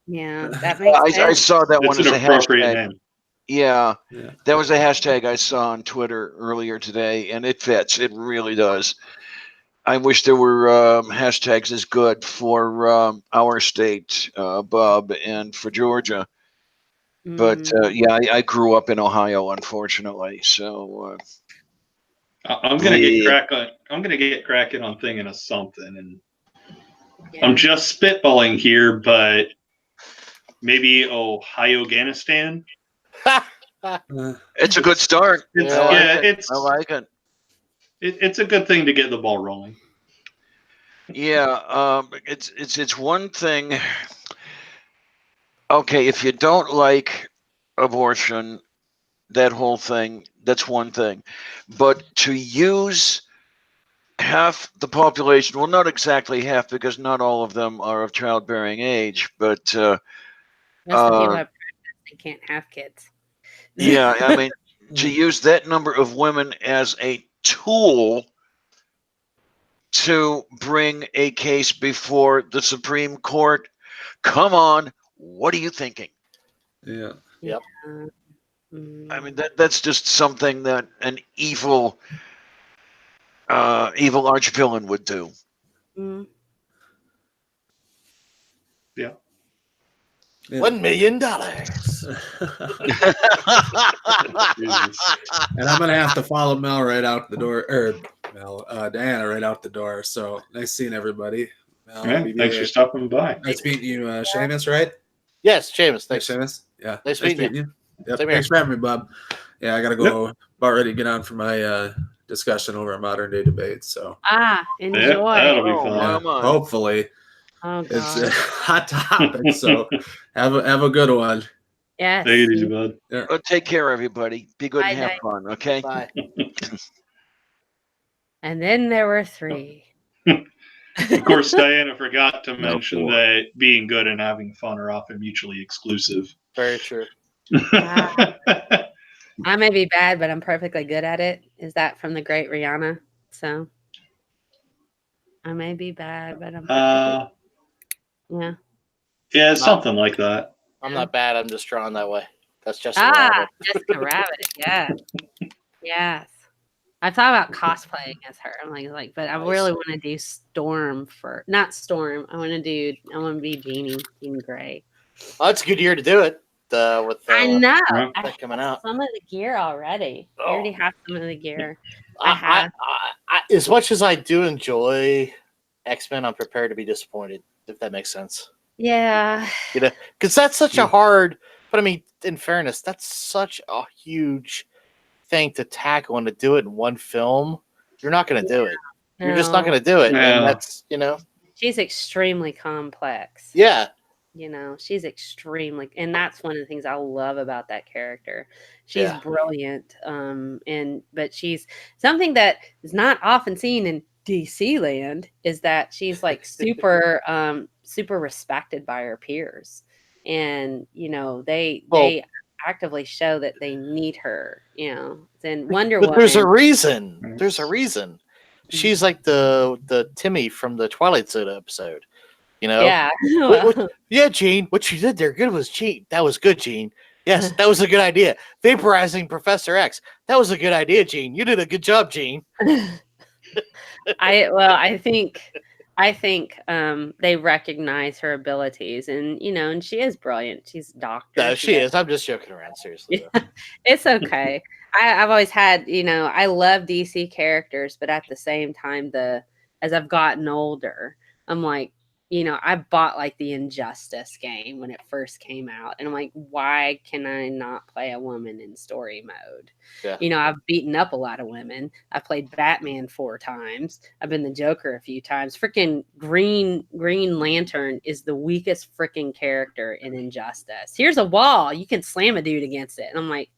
Yeah, that makes I sense. saw that one It's as an a appropriate hashtag. name. Yeah, Yeah. that was a hashtag I saw on Twitter earlier today, and it fits. It really does. I wish there were hashtags as good for our state, Bob, and for Georgia. But yeah, I grew up in Ohio, unfortunately. So I'm going to get cracking on thinking of something, and I'm just spitballing here, but maybe Ohio Afghanistan. it's a good start. It's I like it. It's a good thing to get the ball rolling. Yeah, it's one thing. Okay, if you don't like abortion, that whole thing, that's one thing. But to use half the population, well, not exactly half, because not all of them are of childbearing age, but Most of people have pregnant and can't have kids. yeah, I mean, to use that number of women as a tool to bring a case before the Supreme Court, come on, what are you thinking? Yeah. Yep. I mean, that's just something that an evil arch villain would do. Yeah. $1 million. And I'm gonna have to follow Mel right out the door, or Diana right out the door. So nice seeing everybody. Mel, Yeah, thanks for stopping by. Nice meeting you, Seamus, right? Yes, Seamus. Thanks, Thanks. Seamus. Yeah, Nice meeting you. Yep. Same Thanks here. for having me, Bob. Yeah, I gotta go. About ready to get on for my discussion over a modern day debate. So Enjoy. Yeah, that'll be Oh, fun. my, my. hopefully, Oh It's a god. hot topic. So have a good one. Yes. Take it easy, bud. Well, take care, everybody. Be good and Bye, have night. fun, okay? Bye. And then there were 3. Of course, Diana forgot to No, mention 4. that being good and having fun are often mutually exclusive. Very true. I may be bad, but I'm perfectly good at it. Is that from the great Rihanna? So I may be bad, but I'm perfectly yeah. Yeah, something like that. I'm not bad. I'm just drawn that way. That's just Jessica Rabbit. Yeah. Yes. I thought about cosplaying as her. I'm like, but I really want to do Storm for not Storm. I want to be Jeannie Gray. Oh, it's a good year to do it. I know. Yeah. I coming have out. some of the gear already. I already have some of the gear. I, as much as I do enjoy X-Men, I'm prepared to be disappointed, if that makes sense. Yeah. You know, because that's such a hard. But I mean, in fairness, that's such a huge thing to tackle and to do it in one film. You're not going to do it. You're just not going to do it. No. And that's, She's extremely complex. Yeah. She's extremely, and that's one of the things I love about that character. She's brilliant. But she's something that is not often seen in DC land is that she's like super, super respected by her peers. And, they actively show that they need her, then Wonder Woman. There's a reason. There's a reason. She's like the Timmy from the Twilight Zone episode. Yeah. Yeah, Gene. What you did there good was Gene. That was good, Gene. Yes, that was a good idea. Vaporizing Professor X. That was a good idea, Gene. You did a good job, Gene. I think they recognize her abilities, and she is brilliant. She's a doctor. No, she is. I'm just joking around, seriously. It's okay. I've always had, I love DC characters, but at the same time, as I've gotten older, I'm like, I bought like the Injustice game when it first came out, and I'm like, why can I not play a woman in story mode? Yeah. I've beaten up a lot of women. I've played Batman 4 times. I've been the Joker a few times. Freaking Green Lantern is the weakest freaking character in Injustice. Here's a wall. You can slam a dude against it. And I'm like,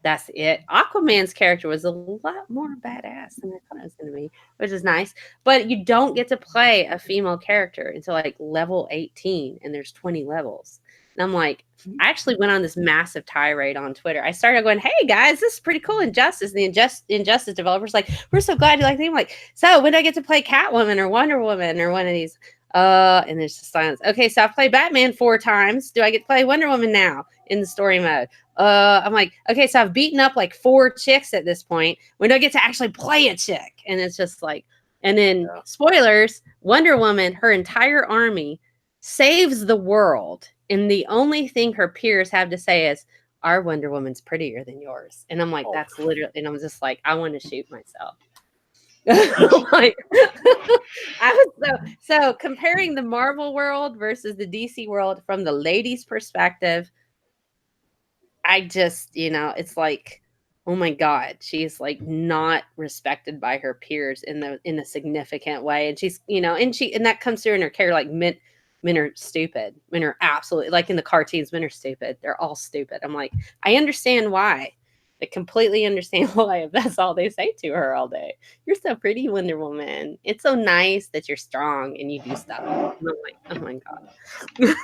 that's it. Aquaman's character was a lot more badass than I thought it was going to be, which is nice. But you don't get to play a female character until like level 18, and there's 20 levels. And I'm like, I actually went on this massive tirade on Twitter. I started going, hey guys, this is pretty cool. Injustice. The Injustice developers like, we're so glad you like the game. I'm like, so when do I get to play Catwoman or Wonder Woman or one of these? And there's just silence. Okay, so I've played Batman 4 times. Do I get to play Wonder Woman now in the story mode? I'm like, okay, so I've beaten up like 4 chicks at this point. When do I get to actually play a chick? And it's just like, and then spoilers, Wonder Woman, her entire army saves the world. And the only thing her peers have to say is, our Wonder Woman's prettier than yours. And I'm like, that's literally, and I'm just like, I want to shoot myself. Like, I was so comparing the Marvel world versus the DC world from the ladies' perspective, I just, it's like, oh my God, she's like not respected by her peers in a significant way. And she's, and that comes through in her character, like men are stupid. Men are absolutely, like in the cartoons, men are stupid. They're all stupid. I'm like, I understand why. I completely understand why. That's all they say to her all day. You're so pretty, Wonder Woman. It's so nice that you're strong and you do stuff. And I'm like, oh my God.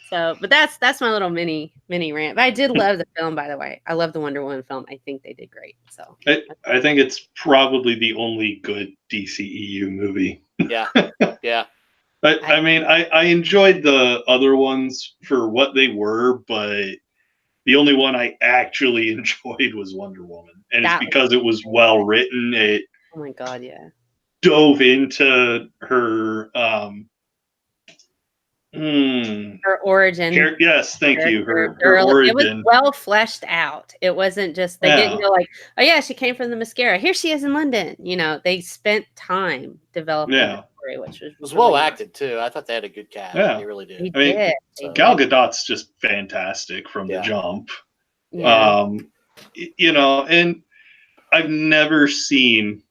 So, but that's my little mini rant. But I did love the film, by the way. I love the Wonder Woman film. I think they did great. So I think it's probably the only good DCEU movie. Yeah. Yeah. I mean, I enjoyed the other ones for what they were, but the only one I actually enjoyed was Wonder Woman. And it's because it was well written. It oh my God, yeah. Dove into her her origin. Yes, thank you. Her It origin. was well fleshed out. It wasn't just they didn't go like, oh yeah, she came from the mascara. Here she is in London. They spent time developing the story, which was well acted too. I thought they had a good cast. Yeah. They really did. They Gal Gadot's just fantastic from the jump. Yeah. And I've never seen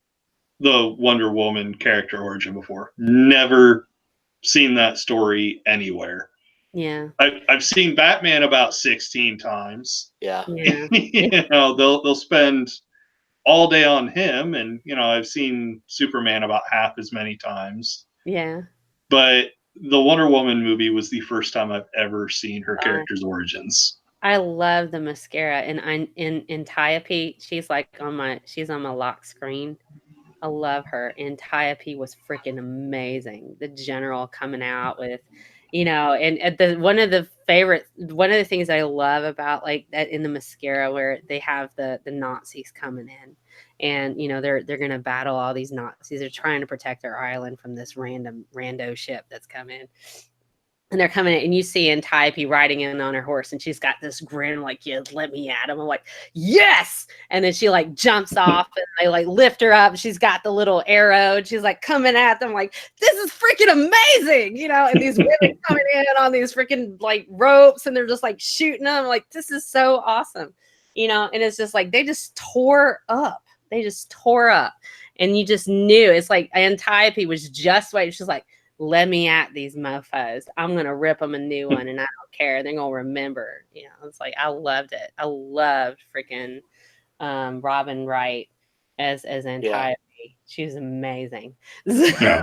the Wonder Woman character origin before. Never seen that story anywhere. Yeah. I've seen Batman about 16 times. Yeah. Yeah. You know, they'll spend all day on him, and you know, I've seen Superman about half as many times. Yeah. But the Wonder Woman movie was the first time I've ever seen her character's origins. I love the mascara, and in Antiope, she's on my lock screen. I love her. And Antiope was freaking amazing. The general coming out with, and one of the things I love about like that in the mascara where they have the Nazis coming in, and they're gonna battle all these Nazis. They're trying to protect their island from this rando ship that's coming. And they're coming in, and you see Antiope riding in on her horse, and she's got this grin like, yeah, let me at him. I'm like, yes! And then she like jumps off, and they like lift her up. She's got the little arrow, and she's like coming at them like, this is freaking amazing, and these women coming in on these freaking like ropes, and they're just like shooting them. Like, this is so awesome, and it's just like they just tore up. They just tore up. And you just knew it's like Antiope was just waiting. She's like, let me at these mofos. I'm going to rip them a new one, and I don't care. They're going to remember. It's like, I loved it. I loved freaking Robin Wright as Antiope. Yeah. She was amazing. Yeah.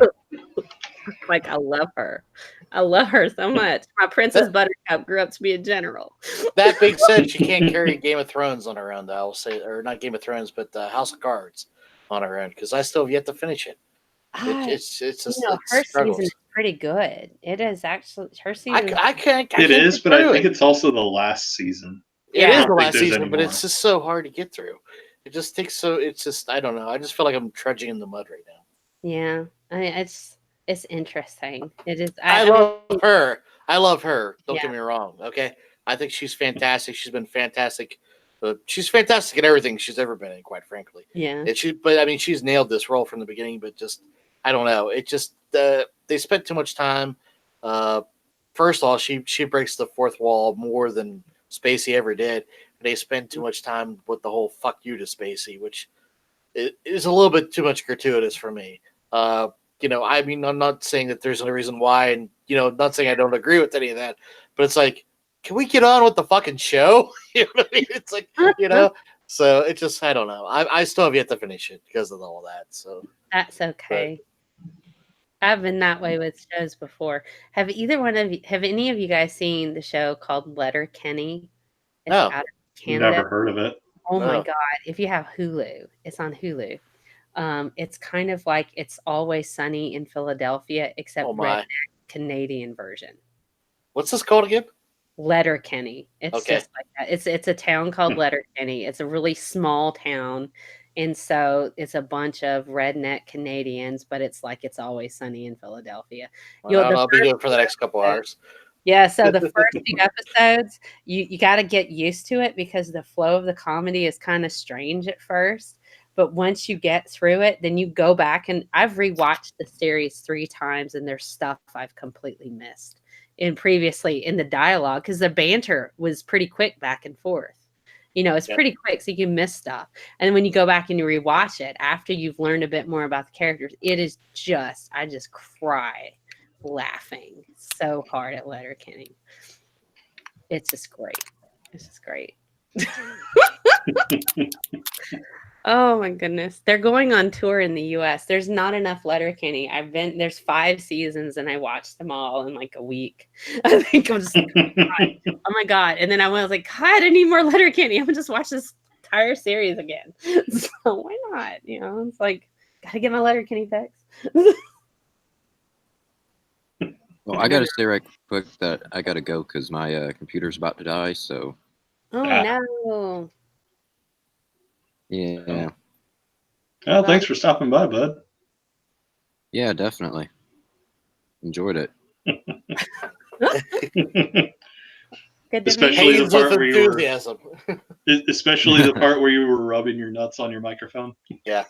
Like, I love her. I love her so much. My Princess Buttercup grew up to be a general. That being said, she can't carry Game of Thrones on her own, though. I'll say, or not Game of Thrones, but House of Cards on her own, because I still have yet to finish it. It's just her season is pretty good. It is actually her season. I can't but I think it's also the last season. It is the last season, but it's just so hard to get through. It just takes it's just I don't know. I just feel like I'm trudging in the mud right now. Yeah, I mean, it's interesting. It is. I love her. I love her. Don't get me wrong. Okay, I think she's fantastic. She's been fantastic. She's fantastic in everything she's ever been in, quite frankly. Yeah. But I mean, she's nailed this role from the beginning. But just I don't know. It just they spent too much time. First of all, she breaks the fourth wall more than Spacey ever did. They spend too much time with the whole "fuck you" to Spacey, which is a little bit too much gratuitous for me. I mean, I'm not saying that there's no reason why, and not saying I don't agree with any of that, but it's like, can we get on with the fucking show? You know what I mean? It's like, so it just, I don't know. I still have yet to finish it because of all that. So that's okay. I've been that way with shows before. Have any of you guys seen the show called Letterkenny? It's out of Canada. Never heard of it. Oh my God. If you have Hulu, it's on Hulu. It's kind of like It's Always Sunny in Philadelphia, except redneck Canadian version. What's this called again? Letterkenny. It's just like that. It's a town called Letterkenny. It's a really small town. And so it's a bunch of redneck Canadians, but it's like It's Always Sunny in Philadelphia. I'll be doing for the next couple hours. Yeah, so the first few episodes, you got to get used to it because the flow of the comedy is kind of strange at first. But once you get through it, then you go back, and I've rewatched the series 3 times, and there's stuff I've completely missed previously in the dialogue because the banter was pretty quick back and forth. It's pretty quick, so you can miss stuff. And then when you go back and you rewatch it after you've learned a bit more about the characters, it is I just cry laughing so hard at Letterkenny. It's just great. It's just great. Oh my goodness. They're going on tour in the US. There's not enough Letterkenny. There's 5 seasons and I watched them all in like a week. I think I'm just like, oh my God. And then I was like, God, I need more Letterkenny. I'm gonna just watch this entire series again. So why not? It's like, gotta get my Letterkenny fix. Well, I gotta say right quick that I gotta go because my computer's about to die. So. Oh no. Yeah. Well, thanks for stopping by, bud. Yeah, definitely. Enjoyed it. Especially the part where especially the part where you were rubbing your nuts on your microphone. Yeah.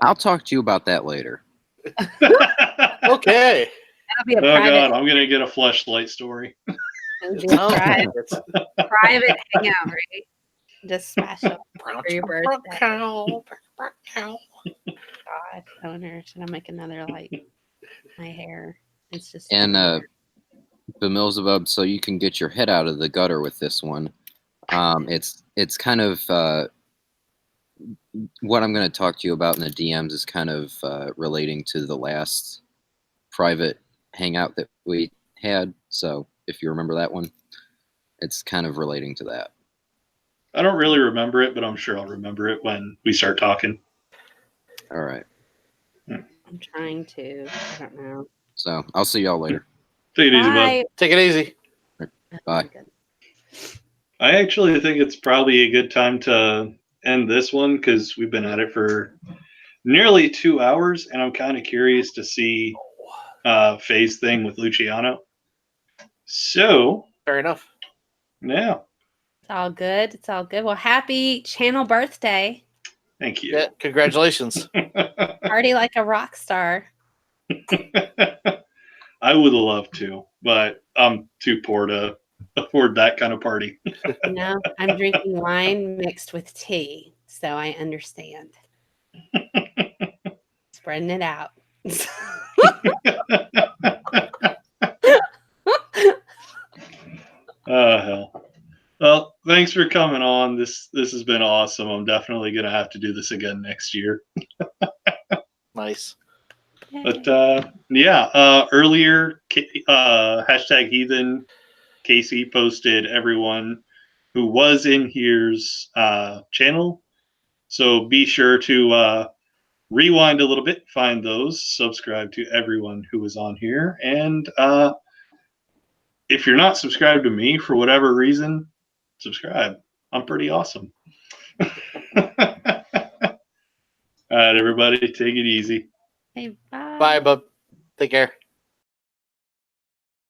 I'll talk to you about that later. Okay. That'll be a God, I'm gonna get a fleshlight story. Private hangout, right? Just special for your birthday. God, owner, should I make another light? my hair. It's just And BMillzebub, so you can get your head out of the gutter with this one. It's kind of what I'm going to talk to you about in the DMs is kind of relating to the last private hangout that we had. So if you remember that one, it's kind of relating to that. I don't really remember it, but I'm sure I'll remember it when we start talking. All right. I'm trying to. I don't know. So I'll see y'all later. Take it easy, bud. Bye. Take it easy. Bye. I actually think it's probably a good time to end this one because we've been at it for nearly 2 hours, and I'm kind of curious to see Faye's thing with Luciano. So, Fair enough. yeah. It's all good. It's all good. Well, happy channel birthday. Thank you. Yeah, congratulations. Party like a rock star. I would love to, but I'm too poor to afford that kind of party. You know, I'm drinking wine mixed with tea, so I understand. Spreading it out. Oh, hell. Well, thanks for coming on. This has been awesome. I'm definitely going to have to do this again next year. Nice. But yeah, earlier, hashtag heathen Casey posted everyone who was in here's channel. So be sure to rewind a little bit, find those, subscribe to everyone who was on here. And if you're not subscribed to me for whatever reason, subscribe. I'm pretty awesome. All right, everybody, take it easy. Hey, bye. Bye, bub. Take care.